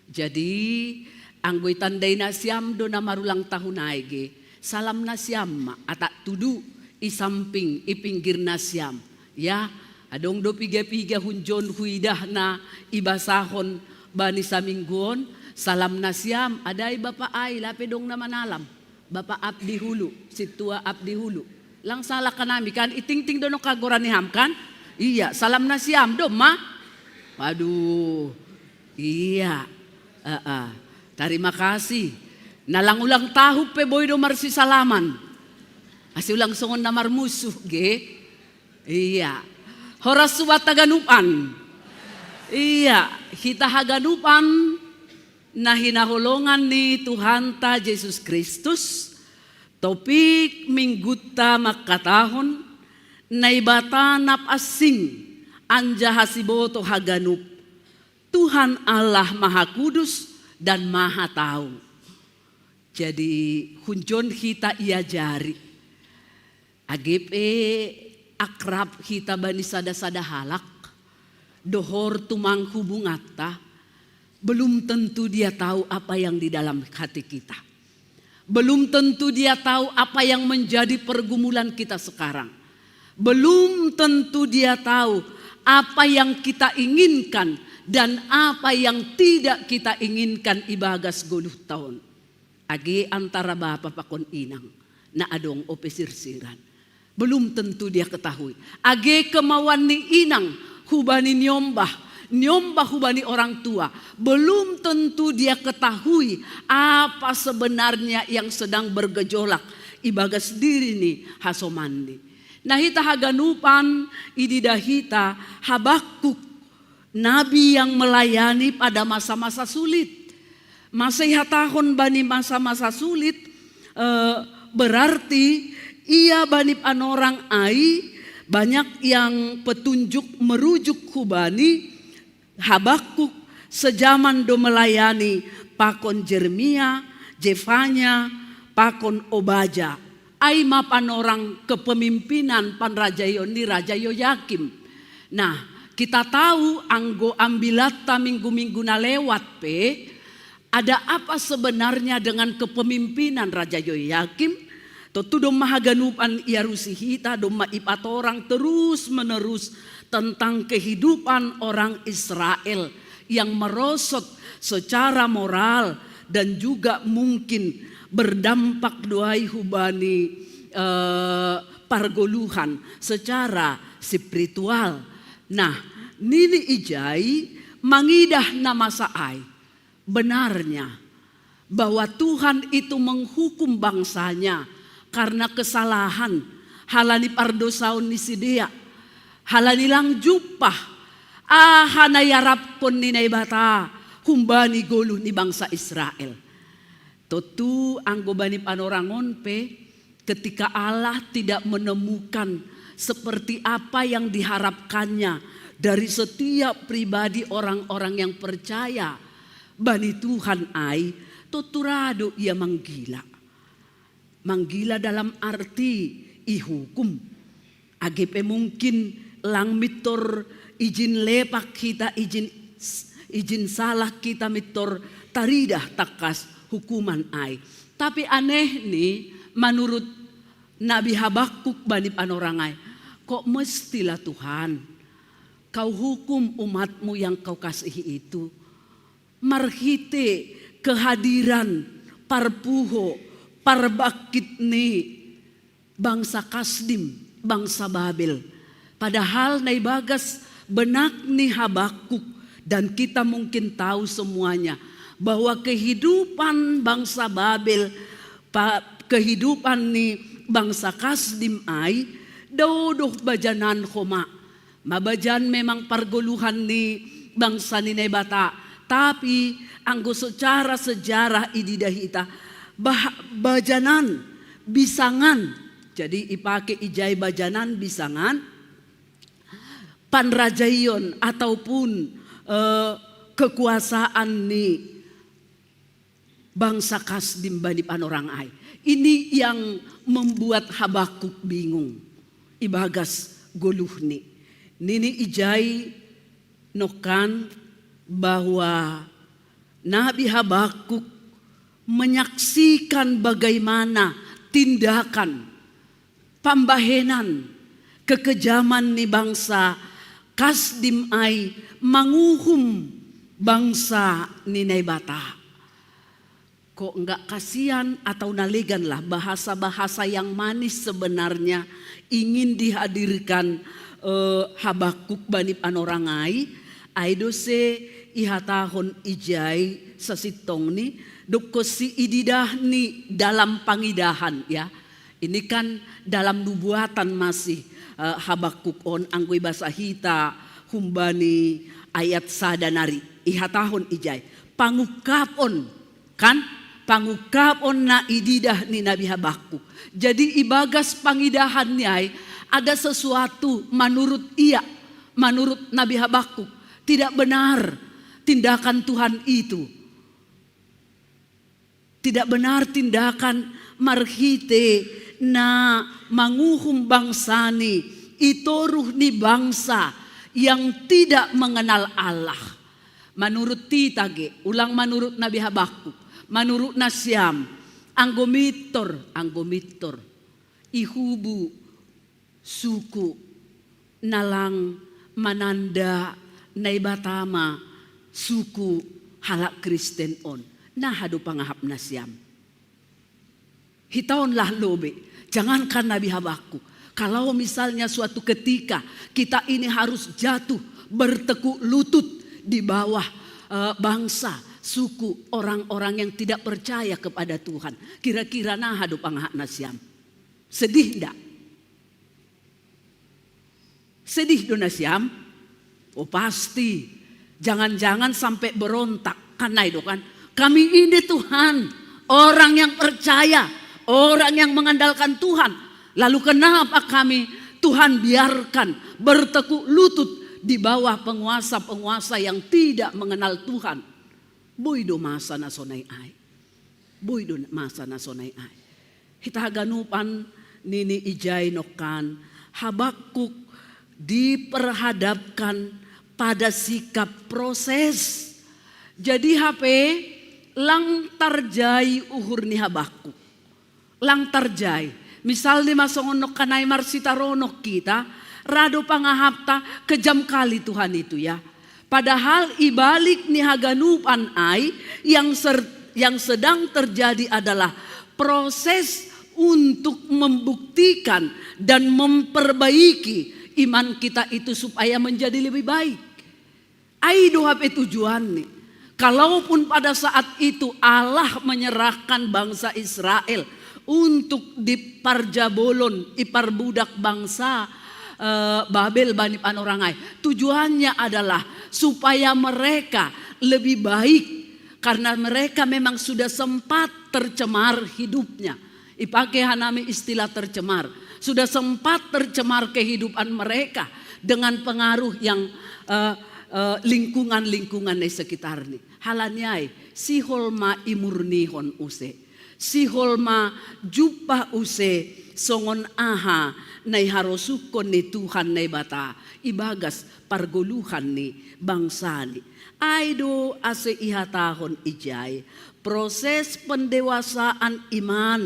Jadi anggoy tanday na siyam do na marulang tahun aige. Salam na siyam atak tudu isamping ipinggir na siyam. Ya, adong do piga-piga hunjon huidah na ibasahon bani sa minggon. Salam na siyam aday Bapak ay lapedong na manalam. Bapak abdi hulu, si tua abdi hulu. Lang salah ka nami kan, iting-ting doon kagoran ni Ham kan? Iya, salam na siyam do ma. Waduh, iya. Terima kasih. Nalang-ulang tahu pe boy do marsi salaman. Asi ulang songon na marmusuh ge. Iya. Horas subat taganupan. Iya. hita haganupan na hinahulongan ni Tuhan ta Yesus Kristus, topik mingguta makatahon, na ibata napasing anja hasiboto haganup, Tuhan Allah Maha Kudus dan Maha Tahu. Jadi hunjon kita iajari, agepe akrab kita bani sada-sada halak, dohor tumang hubungata, belum tentu dia tahu apa yang di dalam hati kita. Belum tentu dia tahu apa yang menjadi pergumulan kita sekarang. Belum tentu dia tahu apa yang kita inginkan dan apa yang tidak kita inginkan ibagas 10 tahun. Agi antara bapa pakon inang na adong o pesirsiran. Belum tentu dia ketahui. Agi kemauan ni inang hubani nyombah hubani orang tua. Belum tentu dia ketahui apa sebenarnya yang sedang bergejolak ibagas diri ni hasomandi. Nah hita haganupan ididahita Habakuk, nabi yang melayani pada masa-masa sulit. Masa tahun bani masa-masa sulit berarti ia bani panorang ai banyak yang petunjuk merujuk hubani Habakuk sejaman do melayani pakon Jeremia, Jefanya, pakon Obaja. Ai mapan orang kepemimpinan pan Raja Yoni, Raja Yoyakim. Nah, kita tahu anggo ambilata minggu-minggu na lewat ada apa sebenarnya dengan kepemimpinan Raja Yoyakim? Tentu dong mahaganupan iarusi hita, dong maipat orang terus menerus tentang kehidupan orang Israel yang merosot secara moral dan juga mungkin berdampak doai hubani pargoluhan secara spiritual. Nah, nini ijai mangidah nama saai benarnya bahwa Tuhan itu menghukum bangsanya karena kesalahan halani pardosaun ni sidia halani lang jupah hanayarap kon ni naibata humbani goluh ni bangsa Israel. Tentu anggobani panorangon ketika Allah tidak menemukan seperti apa yang diharapkannya dari setiap pribadi orang-orang yang percaya bani Tuhan ai, toturado ia manggila. Manggila dalam arti ihukum. Agepe mungkin lang mitor izin lepak kita, izin salah kita mitor taridah takas hukuman ai. Tapi aneh nih menurut Nabi Habakuk bani panorangai, kok mestilah Tuhan kau hukum umatmu yang kau kasihi itu. Marhite kehadiran parpuho parbakit ni bangsa Kasdim, bangsa Babel. Padahal naibagas benak ni Habakuk dan kita mungkin tahu semuanya bahwa kehidupan bangsa Babel, kehidupan ni bangsa Kasdim ai dauduh bajanan khoma. Mabajan memang pargoluhan ni bangsa ni Nebata, tapi anggo secara sejarah ididahita bajanan bisangan. Jadi ipake ijai bajanan bisangan panrajayon ataupun kekuasaan ni bangsa Kasdim bani panorang ai. Ini yang membuat Habakuk bingung. Ibagas goluh ni. Nini ijai nokan bahwa Nabi Habakuk menyaksikan bagaimana tindakan pambahenan kekejaman ni bangsa Kasdim ai manguhum bangsa ni Nebata. Kok enggak kasihan atau naleganlah bahasa-bahasa yang manis sebenarnya ingin dihadirkan Habakuk bani panorangai aidose ihatahon ijai sasitong ni dokosi ididah ni dalam pangidahan ya. Ini kan dalam nubuatan masih Habakuk on anggoy bahasa hita humbani ayat sadanari. ihatahon ijay. Pangukapon, kan? Pangukapon na ididah ni Nabi Habakuk. Jadi ibagas pangidahan niya ada sesuatu menurut Nabi Habakuk tidak benar tindakan Tuhan itu. Tidak benar tindakan marhite na manguhum bangsani itoruh ni bangsa yang tidak mengenal Allah. Menurut titage, ulang menurut Nabi Habakuk, menurut Nasyam, anggomitor, ihubu suku nalang mananda naibatama suku halak Kristen on. Nah hadu pangahap Nasyam. Hitaonlah lobe, jangankan Nabi Habakuk. Kalau misalnya suatu ketika kita ini harus jatuh bertekuk lutut di bawah bangsa, suku, orang-orang yang tidak percaya kepada Tuhan. Kira-kira nah hadu pangahap Nasyam. Sedih enggak? Sedih do Nasyam? Oh pasti. Jangan-jangan sampai berontak. Karena itu kan. Kami ini Tuhan. Orang yang percaya. Orang yang mengandalkan Tuhan. Lalu kenapa kami Tuhan biarkan bertekuk lutut di bawah penguasa-penguasa yang tidak mengenal Tuhan. Boydo masa nasonay ay. Boydo masa nasonay ay. Hitaganupan nini ijay nokan. Habakuk diperhadapkan pada sikap proses. Jadi HP lang tarjay uhur ni Habakuk. Lang tarjay. Misal di masongonok kanay marsitaronok kita, rado pangahapta kejam kali Tuhan itu ya. Padahal ibalik ni haganupan ay yang sedang terjadi adalah proses untuk membuktikan dan memperbaiki iman kita itu supaya menjadi lebih baik. Ai dohap tujuan nih. Kalaupun pada saat itu Allah menyerahkan bangsa Israel untuk diparjabolon, iparbudak bangsa Babel Bani Panorangai. Tujuannya adalah supaya mereka lebih baik karena mereka memang sudah sempat tercemar hidupnya. Ipakai hanami istilah tercemar. Sudah sempat tercemar kehidupan mereka dengan pengaruh yang lingkungan-lingkungan di sekitar ini. Halanyai si holma imurnihon use. Si holma jupah use songon aha nai harosukon ni Tuhan nai bata. Ibagas pargoluhan ni bangsa ni. Aido ase ihatahon ijay. Proses pendewasaan iman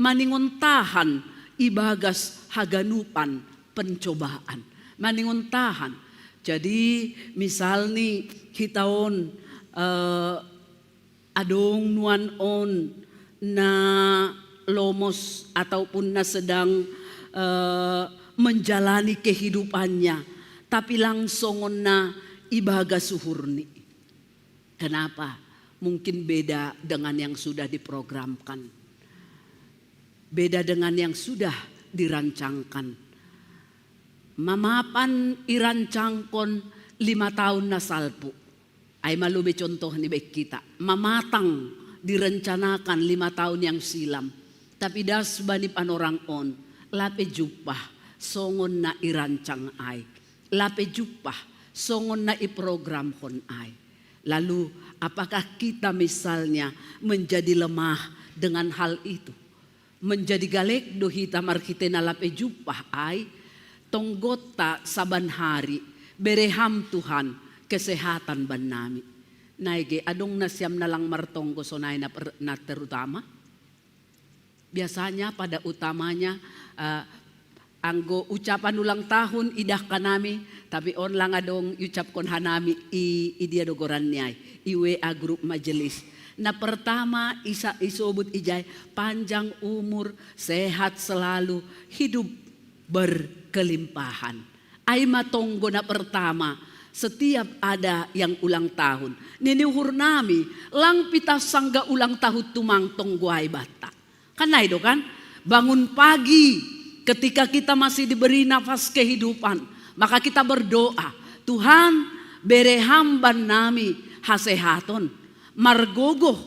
maningontahan ibagas haganupan pencobaan. Maningontahan. Jadi misal nih hitaon adong nuan on na lomos ataupun na sedang menjalani kehidupannya tapi langsung na ibaga suhurni. Kenapa? Mungkin beda dengan yang sudah diprogramkan. Beda dengan yang sudah dirancangkan. Mamapan irancangkon 5 tahun na salpo. Ay malubi contoh ni baik kita. Mamatang direncanakan 5 tahun yang silam. Tapi das bani panorang on. Lape jupah songon na irancang ay. Lape jupah songon na iprogram kon ay. Lalu apakah kita misalnya menjadi lemah dengan hal itu? Menjadi galek do hita markite na lape jupah ay. Tonggota saban hari bereham Tuhan kesehatan ban nami. Naige adong nasyam na lang martonggo sonay na terutama. Biasanya pada utamanya anggo ucapan ulang tahun idah kanami tapi on lang adong ucap kon hanami i dia dogoran niay iwe a grup majelis. Na pertama isobut ijay panjang umur, sehat selalu, hidup berkelimpahan. Ay matonggo na pertama setiap ada yang ulang tahun. Niniuhur nami lang pitas sangga ulang tahun tumang tongguay bata. Kan itu kan bangun pagi ketika kita masih diberi nafas kehidupan. Maka kita berdoa Tuhan bere hamban nami hasehaton, margogoh,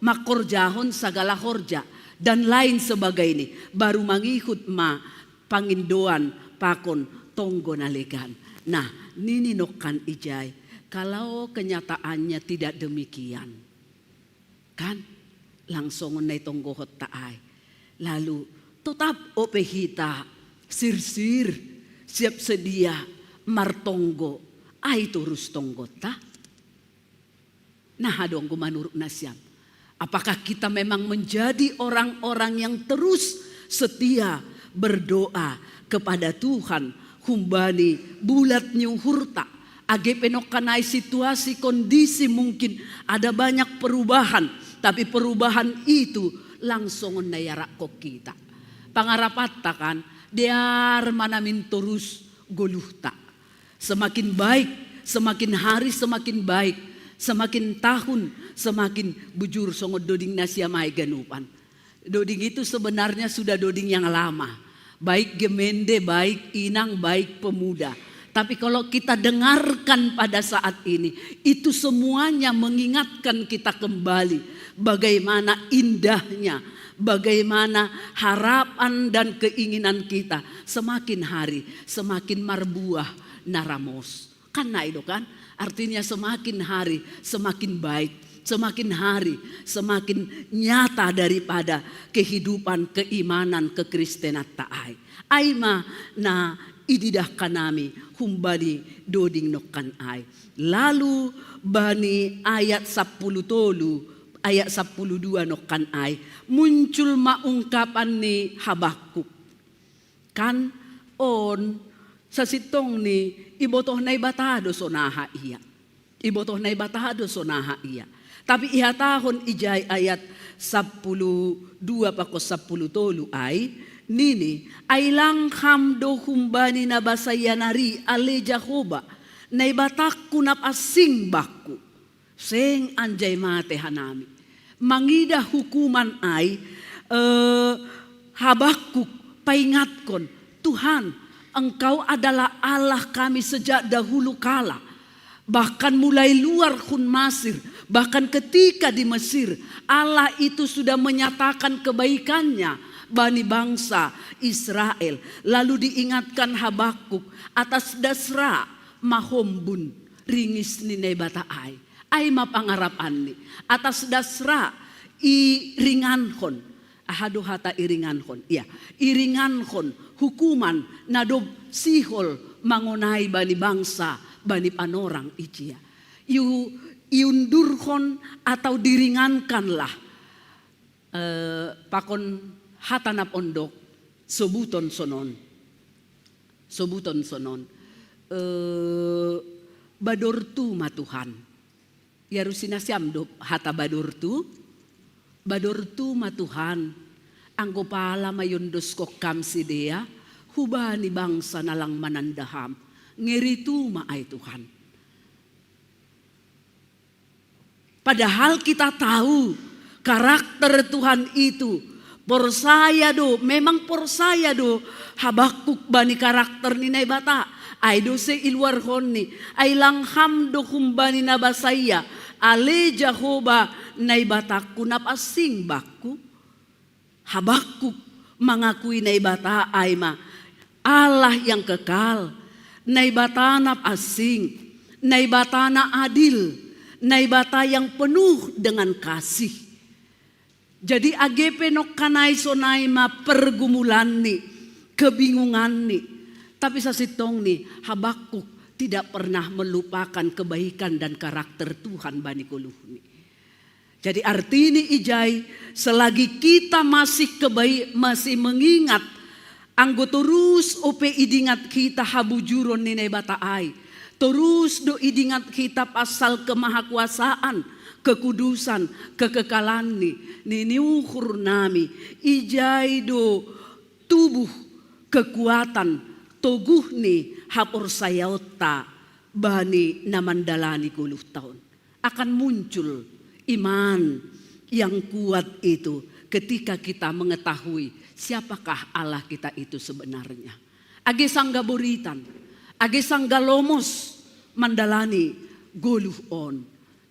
makorjahon sagala horja, dan lain sebagainya. Baru mangikut pangindoan pakon tonggo nalegan. Nah, nininokan ijay, kalau kenyataannya tidak demikian, kan langsung nai tonggohot taay. Lalu tetap opehita sirsir siap sedia martonggo ay turus tonggota. Nah dong gumanuruk nasyam. Apakah kita memang menjadi orang-orang yang terus setia berdoa kepada Tuhan humbani bulat nyuhurta age penokanai situasi kondisi mungkin ada banyak perubahan, tapi perubahan itu langsung nayarak kok kita. Pangarapatta kan diar manamin terus goluhta. Semakin baik, semakin hari semakin baik, semakin tahun semakin bujur songo doding nasiamai ganupan. Doding itu sebenarnya sudah doding yang lama. Baik gemende, baik inang, baik pemuda. Tapi kalau kita dengarkan pada saat ini, itu semuanya mengingatkan kita kembali bagaimana indahnya, bagaimana harapan dan keinginan kita semakin hari semakin marbuah naramos. Karena itu kan artinya semakin hari semakin baik, semakin hari semakin nyata daripada kehidupan keimanan kekristenan taai. Aima na ididah kanami humbani doding nokan ai. Lalu bani ayat 10 tolu ayat 12 nokan ai muncul maungkapan ni Habakuk. Kan on sasitong ni ibotoh na ibatado sonaha iya. Ibotoh na ibatado sonaha iya. Tapi ihatahon ijay ayat 12 pako 10 tolu ay nini ay langham do humbani na basayanari ale Jahoba na ibatak kunap asing baku seng anjay mate hanami. Mangida hukuman ay Habakuk paingatkon Tuhan, Engkau adalah Allah kami sejak dahulu kala. Bahkan mulai luar Hun Masir, bahkan ketika di Mesir, Allah itu sudah menyatakan kebaikannya bani bangsa Israel. Lalu diingatkan Habakuk atas dasra mahombun ringis ni nebataay. Ay mapangarapan ni atas dasra iringanhon. Ahado hata iringanhon. Iya, iringanhon hukuman nadob sihol mangonai bani bangsa bani panorang icia. Iundurhon atau diringankanlah pakon hatanap ondok sobuton sonon. Sobuton sonon. Badortu matuhan. Yarusinasyam do hata badortu. Badortu matuhan. Anggo pala mayondos kokam sidea hubani bangsa nalang manandaham ngeritu maay Tuhan. Padahal kita tahu karakter Tuhan itu porsaya do, memang porsaya do Habakuk bani karakter ni naibata ay do se ilwar honni ay langham do humbani nabasaya ale Jahoba naibata kunap asing baku. Habakuk mengakui naibata aima Allah yang kekal, naibata nap asing, naibata na adil, naibata yang penuh dengan kasih. Jadi agepe nok kanai sonai ma pergumulan ni, kebingungan ni. Tapi sasitong ni Habakuk tidak pernah melupakan kebaikan dan karakter Tuhan bani kuluh ni. Jadi arti ini ijai selagi kita masih mengingat anggo terus ope idingat kita habujuron ni bataai. Terus do idingat kita pasal kemahakuasaan, kekudusan, kekekalan ni ukur nami ijai do tubuh kekuatan toguh ni hapor sayauta bani namandalani 10 tahun akan muncul iman yang kuat itu ketika kita mengetahui siapakah Allah kita itu sebenarnya. Age sangga buritan, age sangga lomos mandalani goluh on.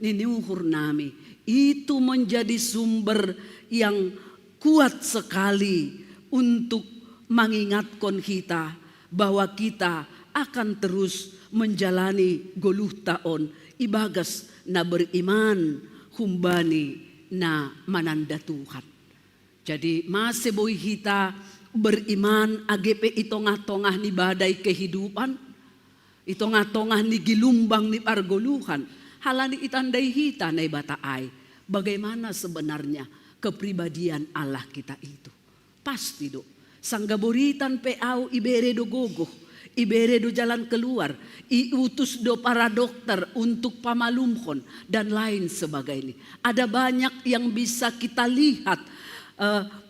Ninuhur nami, itu menjadi sumber yang kuat sekali untuk mengingatkan kita bahwa kita akan terus menjalani goluh taon ibagas na beriman humbani na mananda Tuhan. Jadi masih boy kita beriman AGP itongah-tongah ni badai kehidupan, itongah-tongah ni gilumbang ni pargoluhan, halani itandai hita na ibataay bagaimana sebenarnya kepribadian Allah kita itu. Pasti do sanggaboritan peau ibere do gogoh, ibere do jalan keluar, iutus do para dokter untuk pamalumkon dan lain sebagainya. Ada banyak yang bisa kita lihat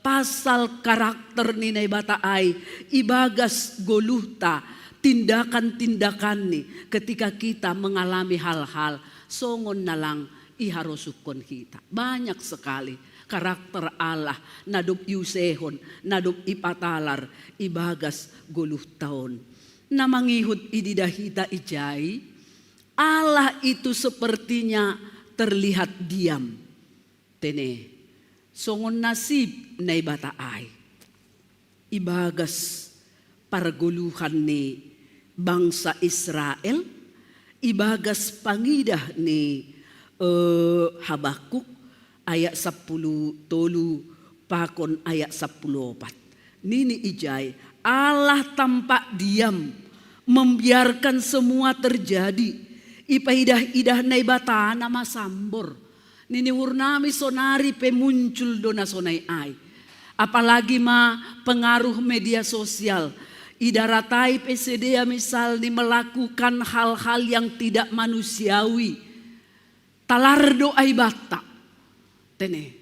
pasal karakter ninay bataay ibagas goluhta tindakan-tindakan ni ketika kita mengalami hal-hal songon na lang iharosukon kita. Banyak sekali karakter Allah nadup yusehon, nadup ipatalar ibagas goluh taon. Na mangihut ididahita ijay, Allah itu sepertinya terlihat diam. Tene, songon nasib na ibataay. Ibagas parguluhan ni bangsa Israel, ibagas pangidah ni Habakuk ayat 10 tolu pakon ayat 14. Nini ijay, Allah tampak diam membiarkan semua terjadi. Ipaidah-idah na ibata nama sambor. Nini wurnami sonari pemuncul dona sonai ay. Apalagi pengaruh media sosial. Idaratai PCD misal ni melakukan hal-hal yang tidak manusiawi. Talardo ay bata. Tene.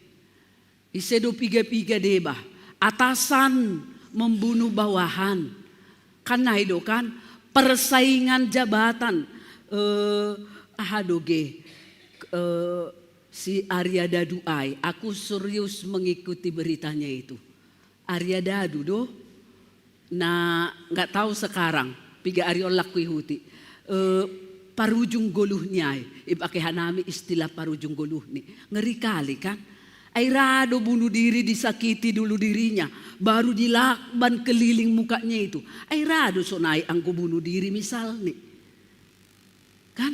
Isedo piga-piga deba. Atasan membunuh bawahan. Karena itu kan persaingan jabatan. Si Arya Dadu ay, aku serius mengikuti beritanya itu. Arya Dadu doh, na nggak tahu sekarang, piga Arya lakui huti. Parujung goluhnya ay, ipakai hanami istilah parujung goluh nih, ngeri kali kan? Ay rado bunuh diri disakiti dulu dirinya, baru dilakban keliling mukanya itu. Ay rado sonai angku bunuh diri misal nih, kan?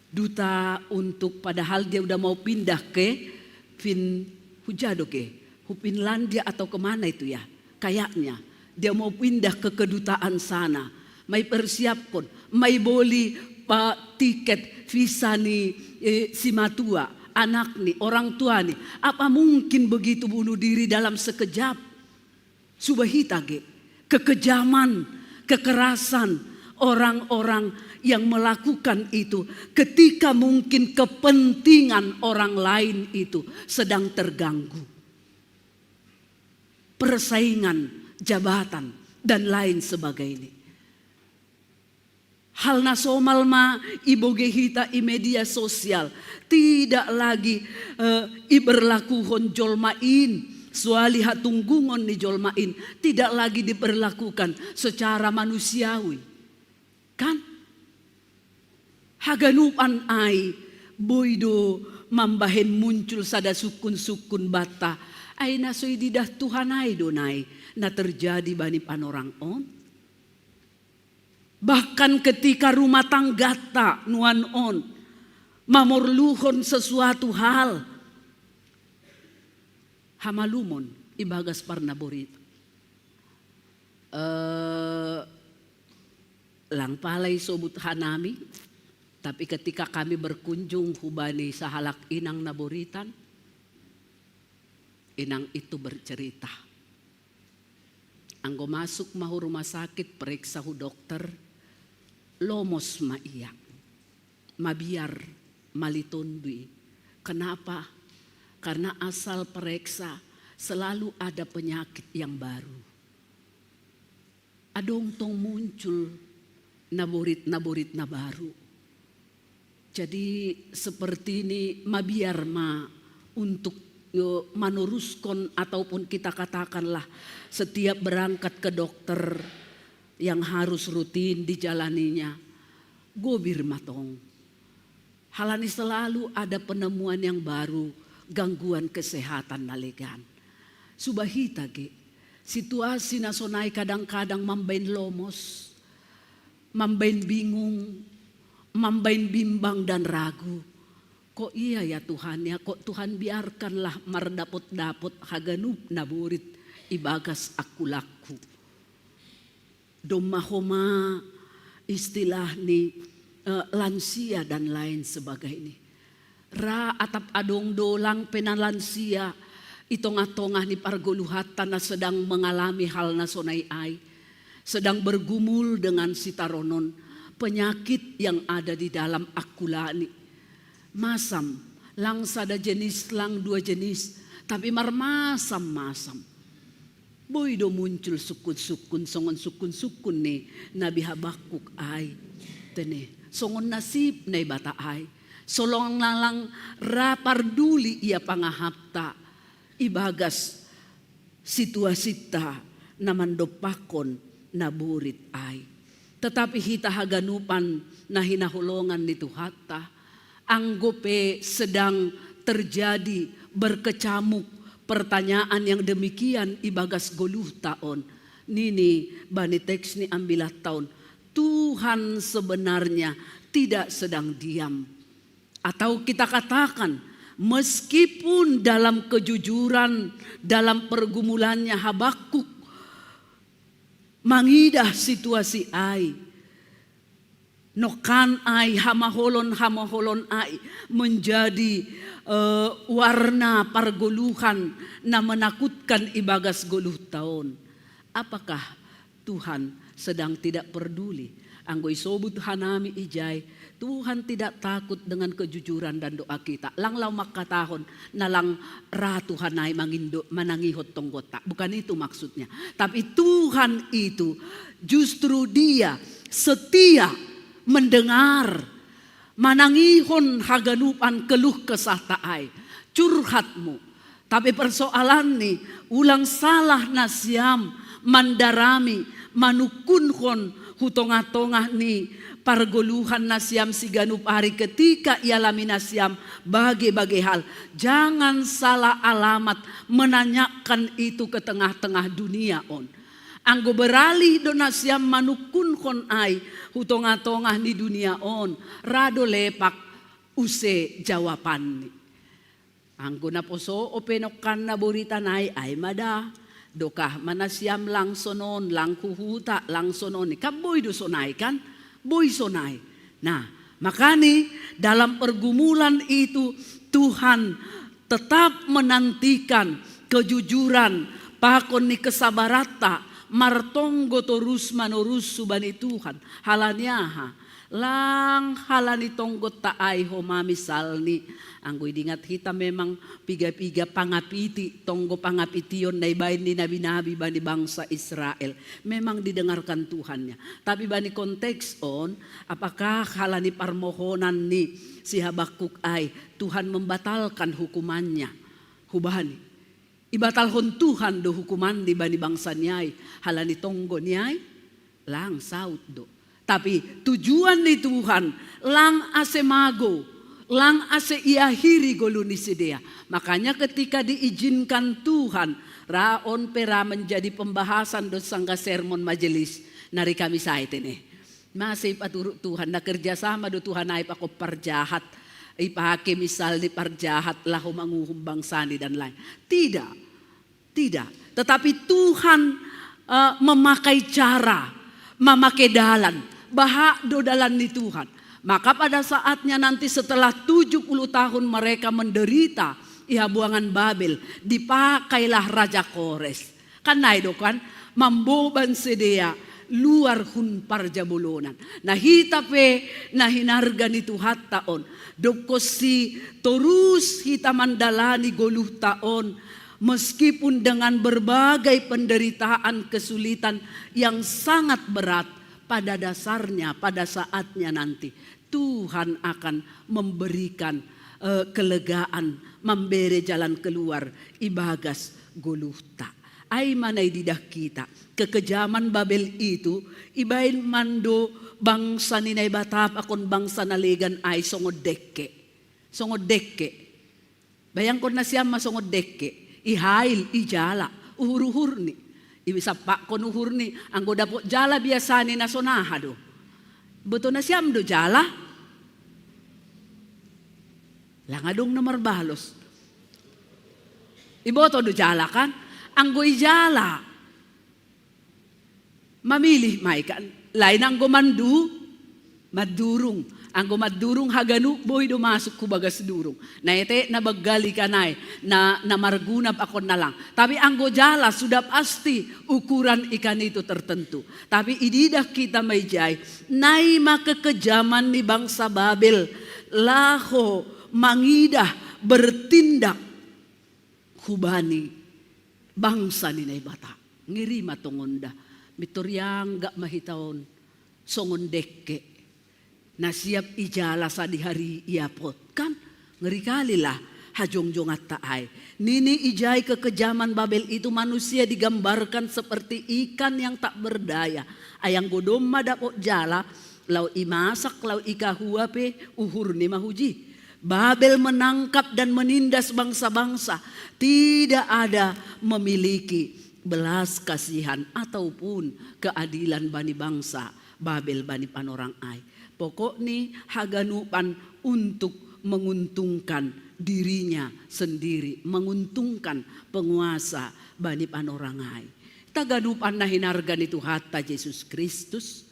Duta untuk padahal dia udah mau pindah ke Hujado ke Finlandia atau kemana itu ya, kayaknya dia mau pindah ke kedutaan sana. May persiapkan, may boli tiket visa ni si matua, anak ni, orang tua ni. Apa mungkin begitu bunuh diri dalam sekejap? Subahita ge, kekejaman, kekerasan orang-orang yang melakukan itu ketika mungkin kepentingan orang lain itu sedang terganggu. Persaingan, jabatan, dan lain sebagainya. Hal nasomal iboge hita i media sosial tidak lagi iberlakuhon jolmain, suali hatunggungon ni jolmain tidak lagi diberlakukan secara manusiawi. Kan? Haganupan ay boydo mambahen muncul sada sukun-sukun bata ay nasoy didah Tuhan ay donay na terjadi bani panorang on. Bahkan ketika rumah tangga ta nuan on mamorluhon sesuatu hal hamalumon ibagas parnaborit lang palay sobut hanami. Tapi ketika kami berkunjung hubani sahalak inang naboritan, inang itu bercerita. Anggo masuk mahu rumah sakit periksa hu dokter, lomos ma iya, mabiar malitundui. Kenapa? Karena asal periksa selalu ada penyakit yang baru. Adong tong muncul naborit na baru. Jadi seperti ini mabiar untuk menuruskan ataupun kita katakanlah setiap berangkat ke dokter yang harus rutin dijalaninya. Gobir matong. Halani selalu ada penemuan yang baru, gangguan kesehatan nalegan. Subahita ge, situasi nasonai kadang-kadang mambain lomos, mambain bingung, mambain bimbang dan ragu. Kok iya ya Tuhan ya, kok Tuhan biarkanlah mardapot-dapot haganup naburit ibagas aku laku. Domahoma istilah ni lansia dan lain sebagainya. Ra atap adong dolang penalansia itong-atongah ni pargoluhatan na sedang mengalami hal na sonay ay, sedang bergumul dengan sitaronon penyakit yang ada di dalam akulani. Masam, lang sada jenis, lang dua jenis, tapi marmasam-masam. Boy do muncul sukun-sukun, songon sukun-sukun ni Nabi Habakuk ay. Tene, songon nasib na bata ay. Solong nalang raparduli ia pangahapta. Ibagas situasita na mandopakon na burit ay. Tetapi hita haganupan na hinahulongan ni Tuhata. Anggope sedang terjadi berkecamuk pertanyaan yang demikian ibagas 10 tahun. Nini bani teks ni ambilah tahun. Tuhan sebenarnya tidak sedang diam. Atau kita katakan meskipun dalam kejujuran, dalam pergumulannya Habakuk mangidah situasi ai. Nokan ai hamaholon ai menjadi warna pargoluhan na menakutkan ibagas 10 tahun. Apakah Tuhan sedang tidak peduli? Anggoy sobut hanami ijay, Tuhan tidak takut dengan kejujuran dan doa kita. Langlaw makatahon na lang ratu hanay manangihot tonggota. Bukan itu maksudnya. Tapi Tuhan itu justru dia setia mendengar, manangihon haganupan keluh kesah taay, curhatmu. Tapi persoalan ni, ulang salah nasyam, mandarami, manukunhon, hutong-atongah ni, pargoluhan nasyam si ganup hari ketika ia lami nasyam bagai-bagai hal. Jangan salah alamat menanyakan itu ke tengah-tengah dunia on. Anggo beralih do nasyam manukun kon ay hutong-atongah ni dunia on. Rado lepak use jawapan ni. Anggo na poso o penokan na burita nay ay mada. Dokah manasyam lang sonon, lang kuhuta, lang sonon. Kaboy do sonay kan? Boy sonay. Nah, makani dalam pergumulan itu Tuhan tetap menantikan kejujuran, pakon ni kesabarata, martonggo torus manurus subani Tuhan. Halanyaha, lang halani tonggot taay homa misalni. Anggoy dingat hita memang piga-piga pangapiti, tonggo pangapitiyon na ibayin ni nabi-nabi bani bangsa Israel. Memang didengarkan Tuhannya. Tapi bani konteks on, apakah halani parmohonan ni si Habakuk ay Tuhan membatalkan hukumannya? Hubani. Ibatalhon Tuhan do hukuman di bani bangsa niyay. Halani tonggo niyay, lang saut do. Tapi tujuan ni Tuhan, lang asemago, lang ase iahiri goluni sidea. Makanya ketika diizinkan Tuhan, raon pera menjadi pembahasan do sangga sermon majelis nari kami saat ini. Masih paturut Tuhan, na kerjasama do Tuhan ay pako parjahat, ipake misal di parjahat lahu manguhum bangsani dan lain. Tidak. Tetapi Tuhan memakai cara, memakai dalan, bahak do dalan ni Tuhan. Maka pada saatnya nanti setelah 70 tahun mereka menderita ihabuangan Babel, dipakailah Raja Kores. Kan naido kan mamboban sedea luar hun parjabolonan. Nah hitape nah hinarga ni Tuhan taon. Dokosi terus hita mandalani 10 tahun. Meskipun dengan berbagai penderitaan kesulitan yang sangat berat, pada dasarnya, pada saatnya nanti Tuhan akan memberikan kelegaan, memberi jalan keluar ibagas goluhta. ay manay didah kita. Kekejaman Babel itu, ibain mando bangsa ni Naibatap akon bangsa naligan ay songod dekke. Songod dekke. Bayang ko na siya masongod dekke. Ihail, ijala, uhur-uhur ni. Ibisapa ko nuhur ni. Ang goda po, jala biasa ni nasonahado. Beto na siyam do jala. Langadong na marbalos. Iboto do jala kan. Ang go'y jala. Mamilih may kan. Lain ang gumandu, madurong. Ang gumadurong haganu, boy dumasok ko bagas durong. Na ite, nabagali ka na margunab ako na lang. Tapi ang gojala, sudah pasti ukuran ikan itu tertentu. Tapi ididah kita may jay, nay makakejaman ni bangsa Babel, laho, mangidah, bertindak, hubani, bangsa ni Naibata. Ngiri matungonda, mitoryang gak mahitaon, songon dekke. Na siap ijala sa di hari iapot kan ngeri kali lah hajong-jong at taay. Nini ijay kekejaman Babel itu manusia digambarkan seperti ikan yang tak berdaya. Ayang godom madapot jala lau imasak lau ikahuape uhur ni mahuji. Babel menangkap dan menindas bangsa-bangsa, tidak ada memiliki belas kasihan ataupun keadilan bani bangsa Babel bani panorang ai. Pokok ni haganupan untuk menguntungkan dirinya sendiri, menguntungkan penguasa bani panorangai. Taganupan na hinargan itu hatta Yesus Kristus,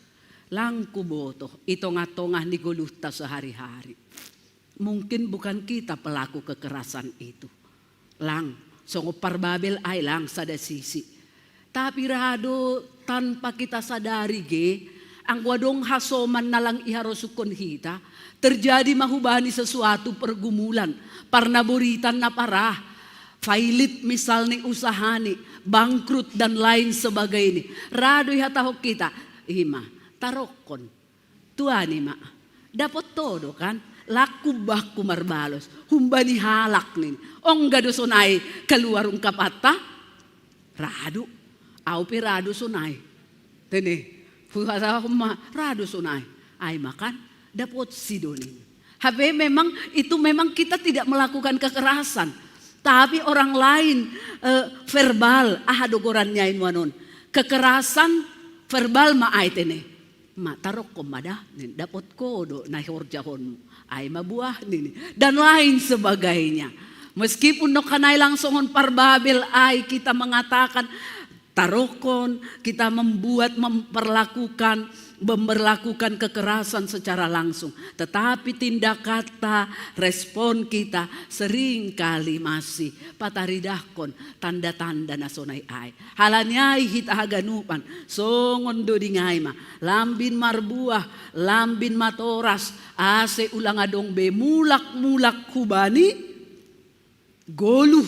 langku botoh, itong-atongah ni guluhta sehari-hari. Mungkin bukan kita pelaku kekerasan itu. Lang, songopar Babel ay lang sada sisi. Tapi rado tanpa kita sadari ang wadong hasoman na lang iharosukon hita, terjadi mahubani sesuatu pergumulan, parnaburitan na parah, failit misal ni usahani, bangkrut dan lain sebagainya. Rado ihatahok kita, ima, tarokon, tuani ma, dapat todo kan, laku baku marbalos, humbani halak nin, onggado sonay, kaluarong kapata, rado, aupi rado sonay, tene, Puhasa kuma rado sunay ay makan dapat sidonin. Habe memang itu memang kita tidak melakukan kekerasan, tapi orang lain verbal dogorannya inwanon. Kekerasan verbal maaitene. Matarok ko mada dapat kodo na horjahon ay mabuah nini dan lain sebagainya. Meskipun no kanay langsongon parbabel ay kita mengatakan tarokon, kita memperlakukan kekerasan secara langsung. Tetapi tindak kata, respon kita seringkali masih pataridahkon tanda-tanda nasonay ay. Halanyay hita haganupan, songon do dingay ma, lambin marbuah, lambin matoras, ase ulang adong be mulak-mulak hubani, goluh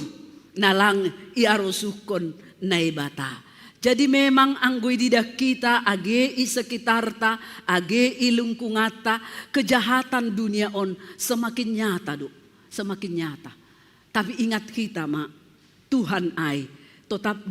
nalang iarosukon Naibata. Jadi memang anggoy didak kita age i sekitarta, age i lungkungata, kejahatan dunia on semakin nyata semakin nyata. Tapi ingat kita Tuhan ay tetap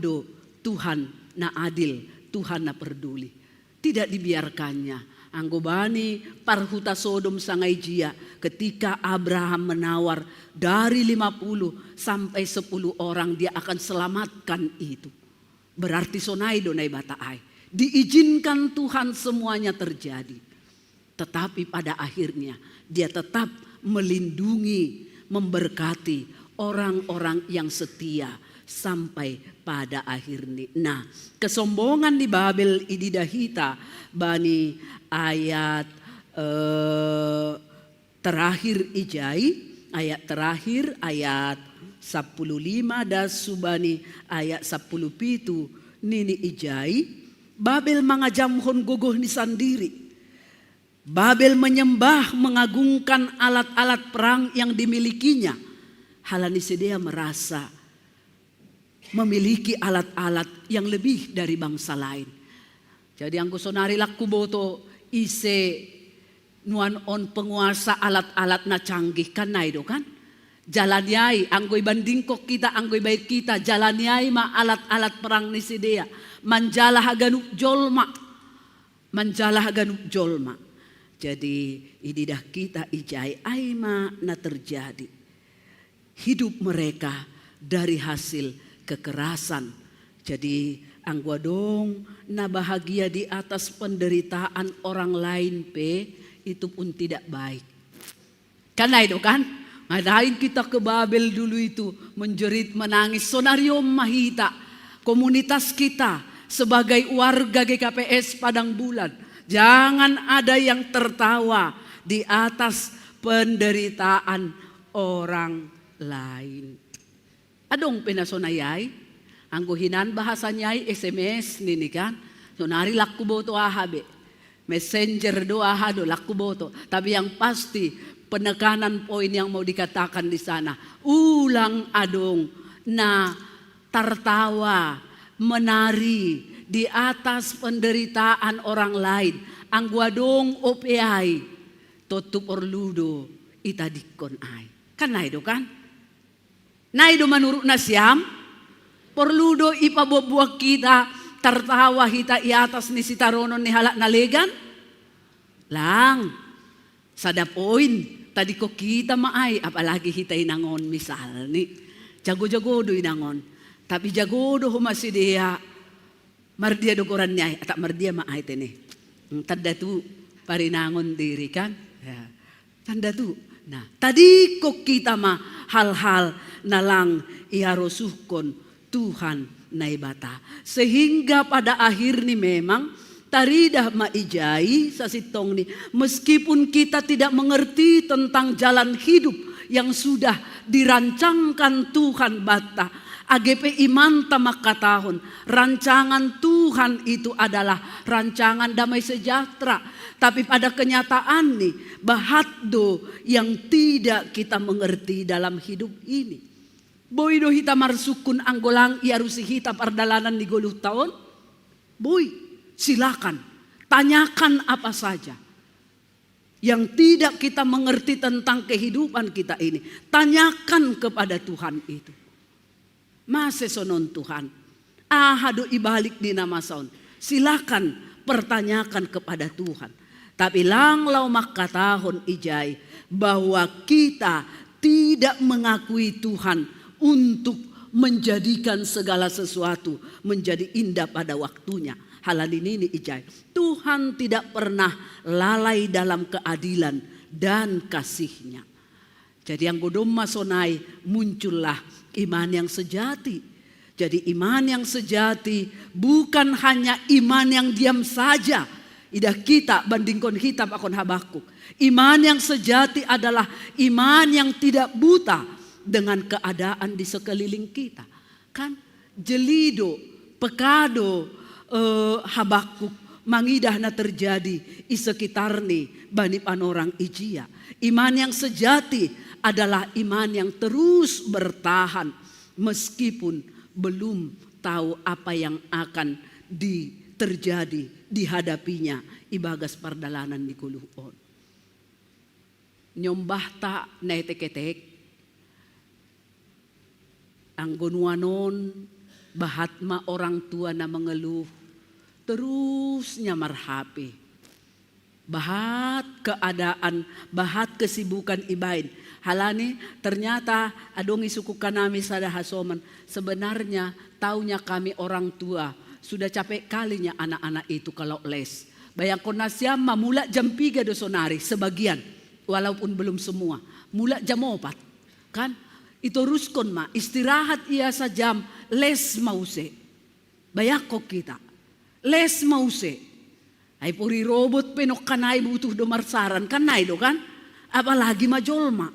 Tuhan na adil, Tuhan na peduli. Tidak dibiarkannya. Anggobani parhuta Sodom sangai jia ketika Abraham menawar dari 50 sampai 10 orang dia akan selamatkan itu. Berarti sonai donai bataai. Diizinkan Tuhan semuanya terjadi. Tetapi pada akhirnya dia tetap melindungi, memberkati orang-orang yang setia sampai pada akhirnya. Nah, kesombongan di Babel ididahita bani ayat terakhir ijai, ayat terakhir ayat 15 dan subani ayat 10 pitu nini ijai. Babel mangajamhon gogoh ni sandiri. Babel menyembah mengagungkan alat-alat perang yang dimilikinya. Halani sedia merasa memiliki alat-alat yang lebih dari bangsa lain. Jadi ang kusonari laku boto ise nuan on penguasa alat-alat na canggih kan naido kan. Jalanyai, anggoy bandingkok kita, anggoy baik kita, jalanyai ma alat-alat perang ni sidea. Manjala haganuk jolma. Manjala haganuk jolma. Jadi ididah kita ijai aima na terjadi. Hidup mereka dari hasil kekerasan. Jadi anggua dong na bahagia di atas penderitaan orang lain itu pun tidak baik. Karena itu kan? Ngadain kita ke Babel dulu itu menjerit menangis. Sonarium mahita komunitas kita sebagai warga GKPS Padang Bulan. Jangan ada yang tertawa di atas penderitaan orang lain. Adong pinasonayay, angguhinan bahasanyay SMS nini kan. Sonari laku boto ahabe. Messenger do ahado laku boto. Tapi yang pasti penekanan poin yang mau dikatakan di sana. Ulang adong na tertawa, menari di atas penderitaan orang lain. Angguadong opeai, tutup orludo itadikon ay. Kan na itu kan? Na itu menurut nasyam, porludo ipabobuak kita, tertawa kita i atas ni sitaronon ni halak nalegan. Lang, sada poin. Tadi ko kita maay, apalagi kita inangon misal ni. Jago-jago do inangon. Tapi jago do humasi dia. Mardia do koran niya, atak mardia maay tene. Tanda tu parinangon diri kan. Ya. Tanda tu. Nah, tadi ko kita hal-hal nalang iarosuhkon Tuhan naibata. Sehingga pada akhir ni memang taridah maijai sasitong ni, meskipun kita tidak mengerti tentang jalan hidup yang sudah dirancangkan Tuhan bata. AGP iman tamakatahon, rancangan Tuhan itu adalah rancangan damai sejahtera. Tapi pada kenyataan nih, bahaddo yang tidak kita mengerti dalam hidup ini. Boy do hita marsukun anggolang iarusi hita pardalanan di 20 tahun. Boy. Silakan, tanyakan apa saja yang tidak kita mengerti tentang kehidupan kita ini. Tanyakan kepada Tuhan itu. Mase sonon Tuhan. Ahado ibalik di nama son. Silakan pertanyakan kepada Tuhan. Tapi langlau makatahon ijai bahwa kita tidak mengakui Tuhan untuk menjadikan segala sesuatu menjadi indah pada waktunya. Halal ini ijai. Tuhan tidak pernah lalai dalam keadilan dan kasih-Nya. Jadi yang godom masonai muncullah iman yang sejati. Jadi iman yang sejati bukan hanya iman yang diam saja. Idah kita bandingkan hitam akon Habakuk. Iman yang sejati adalah iman yang tidak buta dengan keadaan di sekeliling kita. Kan jelido, pekado, Habakuk mangidah na terjadi i sekitar ni bani panorang ijia. Iman yang sejati adalah iman yang terus bertahan meskipun belum tahu apa yang akan terjadi dihadapinya ibagas pardalanan ni kuluon. Nyombah ta na etek-etek ang gunwanon bahatma orang tua na mengeluh terus nyamar HP. Bahat keadaan, bahat kesibukan ibain. Halani ternyata adong isuku kanami sada hasoman. Sebenarnya taunya kami orang tua sudah capek kalinya anak-anak itu kalau les. Bayangkon nasyam mula jam 3 dosonari sebagian. Walaupun belum semua. Mula jam 4. Kan? Itu ruskon ma. Istirahat ia sajam les mause. Bayakok kita. Les mause. Ay puri robot penok kanay butuh do marsaran. Kanay do kan? Apalagi majolma.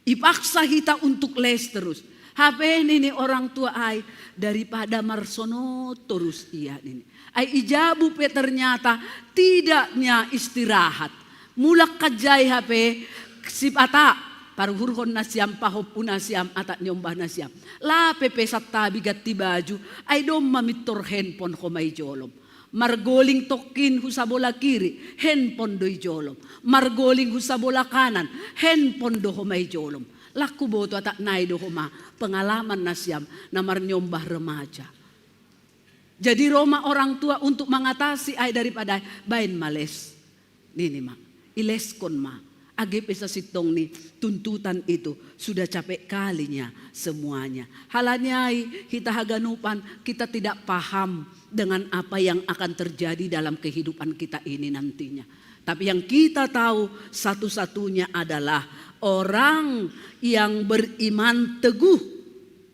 Ipaksa kita untuk les terus. HP ini orang tua ay daripada marsono terus iya ini. Ay ijabu pe ternyata tidaknya istirahat. Mulak kajay HP sipata. Paruhurhon nasyam pahopun nasyam atak nyombah nasyam. La pepe sattabi gatti baju. Ay dom mamitor handphone ko may jolom. Margoling tokin hu sa bola kiri. Handphone do'y jolom. Margoling hu sa bola kanan. Handphone do ko may jolom. Laku boto atak nai do homa pengalaman nasiam namar nyombah remaja. Jadi Roma orang tua untuk mengatasi ai daripada bain males. Nini mak, ileskon ma. Age pesa sitong ni tuntutan itu sudah capek kalinya semuanya. Halanya kita haganupan kita tidak paham dengan apa yang akan terjadi dalam kehidupan kita ini nantinya. Tapi yang kita tahu satu-satunya adalah orang yang beriman teguh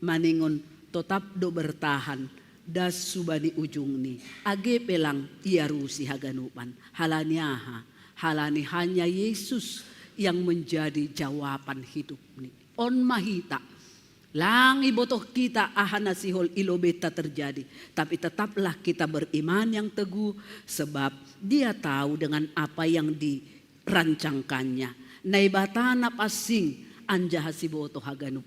maningon tetap do bertahan das subani ujung ni. Age pelang ia rusi haganupan. Halani hanya Yesus yang menjadi jawaban hidup ni. On mahita. Lang ibotoh kita ahana sihol ilobeta terjadi. Tapi tetaplah kita beriman yang teguh. Sebab dia tahu dengan apa yang dirancangkannya. Naibatana pasing anja hasiboto haganup.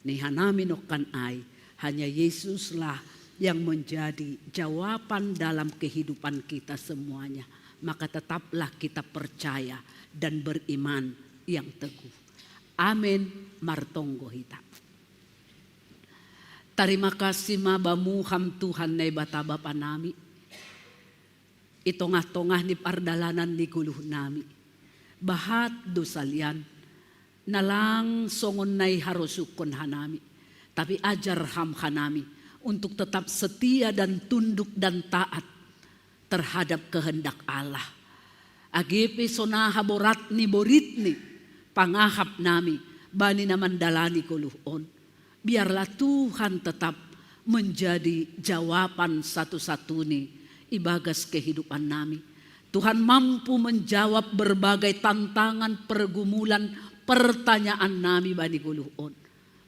Ni hanami nokan ai. Hanya Yesuslah yang menjadi jawaban dalam kehidupan kita semuanya. Maka tetaplah kita percaya dan beriman yang teguh. Amin martonggo hita. Terima kasih mabamu ham Tuhan nai bata bapa nami. Itongah-tongah ni pardalanan ni guluh nami. Bahat dosalian nalang songon nai harusukon hanami. Tapi ajar ham hanami untuk tetap setia dan tunduk dan taat terhadap kehendak Allah. Agepe sonaha boratni boritni pangahap nami bani naman dalani kuluhon. Biarlah Tuhan tetap menjadi jawaban satu-satunya ibagas kehidupan nami. Tuhan mampu menjawab berbagai tantangan, pergumulan, pertanyaan nami bani kuluhon.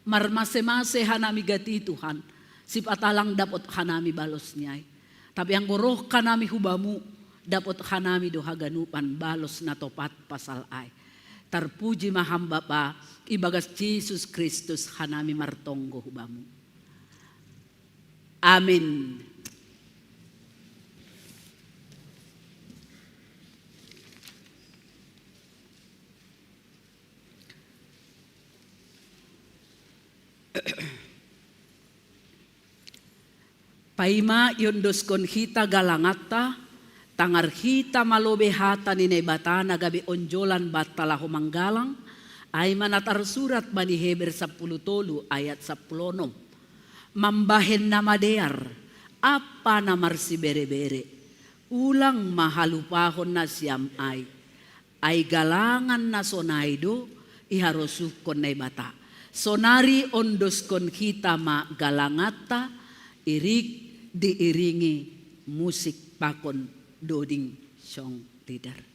Marmase-mase hanami gati Tuhan. Sipatalang dapat hanami balosnya. Tapi yang goroh kanami hubamu dapat hanami doha ganupan balos na topat pasal ay. Terpuji maham Bapa ibagas Yesus Kristus hanami martonggo hubamu. Amin. Paima yondoskon hita galangata, tangar hita malobe hata nine batana gabi onjolan batala humanggalang, ay manatar surat bani Heber 10 tolu ayat 10. Mambahen nama dear, apa namar si bere-bere, ulang mahalupahon na siyam ay galangan na sonaido, iharosukon na bata. Sonari ondoskon hita ma galangata, irik diiringi musik pakon doding song leader.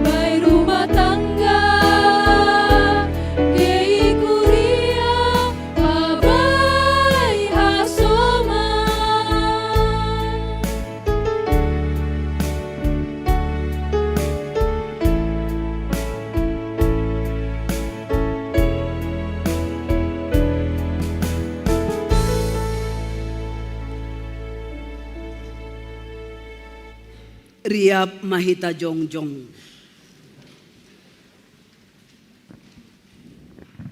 Baik rumah tangga Kei kuria Babai hasoman Riap mahita jongjong.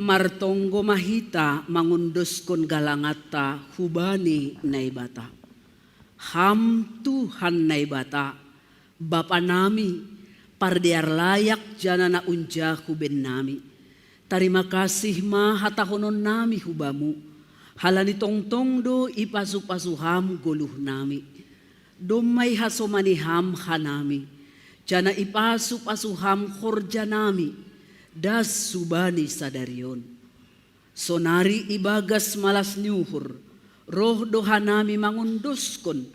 Martonggo mahita mangunduskon galangata hubani naibata. Ham Tuhan naibata, Bapa nami, pardiar layak jana na unja huben nami. Terima kasih ma hatahonon nami hubamu. Halani tongtong do ipasu-pasuham goluh nami. Domay hasomaniham hanami, jana ipasu-pasuham horjanami, das subani sadarion. Sonari ibagas malas nyuhur, roh dohanami mangunduskon,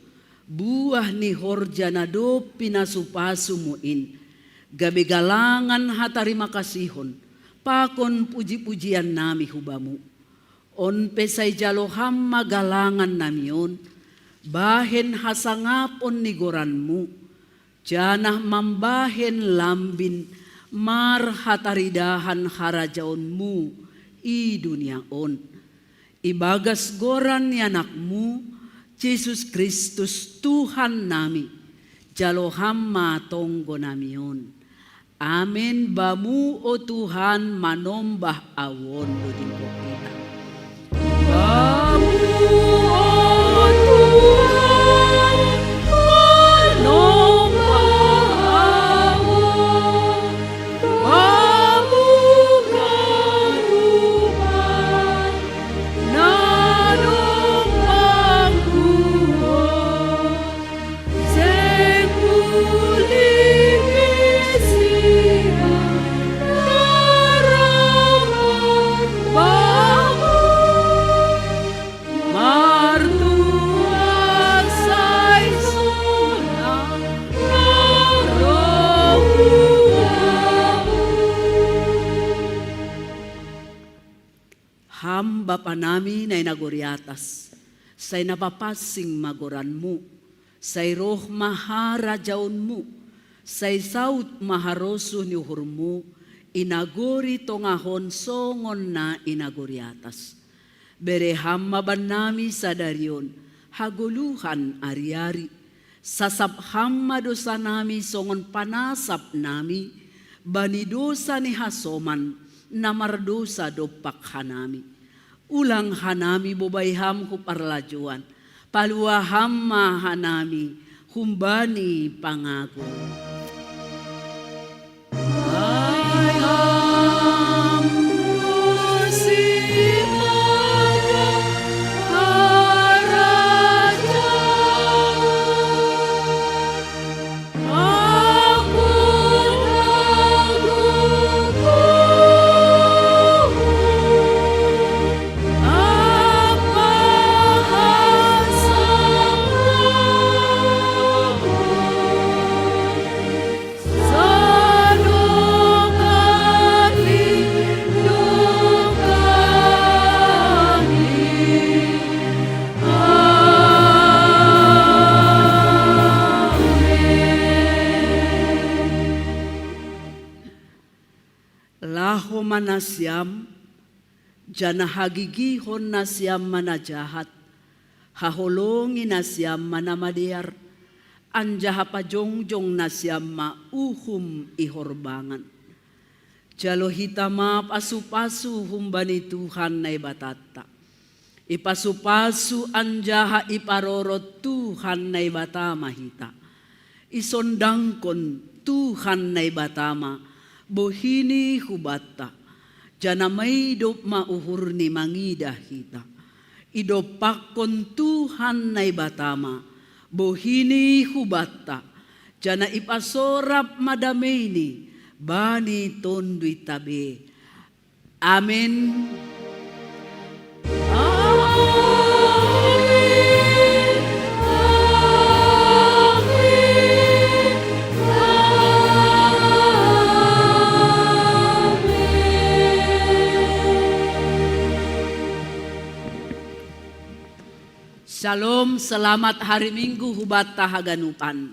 buah ni horjana do pinasupasumuin, gabe galangan hatarima kasihon, pakon puji-pujian nami hubamu. On pesay jaloham magalangan namion, bahen hasangapon ni goranmu, janah mambahen lambin, mar hataridahan harajaonmu, i duniaon. Ibagas goran ni anakmu, Yesus Kristus Tuhan nami, jaloham matonggo namion. Amin bamu o Tuhan manombah awon do dingkokina. Bamu o Tuhan manombah awon, bamu karuban nanombah kuon, senguli Mesia naraman bamu, martua sai sona Ham Bapa nami na inagori atas, say napapasing magoranmu, say roh maharajaonmu, say saut maharoso ni uhurmu, inagori tongahon songon na inagori atas. Bereham maban nami sadarion, haguluhan ari-ari, sasapham madosa nami songon panasap nami, bani dosa ni hasoman, namardosa dopak hanami. Ulang hanami bobayham huparlajuan, paluaham mahanami, humbani pangago. Ayam musimada haraja, aku nagungku, apa hasangamu, sadokani dokani, laho manasyam, jana hagigihon nasyam manajahat, haholongi nasyam manamadiar, anjaha pajongjong nasyam mauhum ihorbangan. Jalo hitama pasu-pasu humbani Tuhan na ibatata. Ipasupasu anjaha iparorot Tuhan na ibatama hita. Isondangkon Tuhan na ibatama, bohini hubata. Jana may dop mauhur ni mangidah hita. Idopakon Tuhan na ibatama, bohini hubata. Jana ipasorap madameni, bani tondui tabe. Amen. Amen. Amen. Shalom, selamat hari Minggu hubat tahaganupan.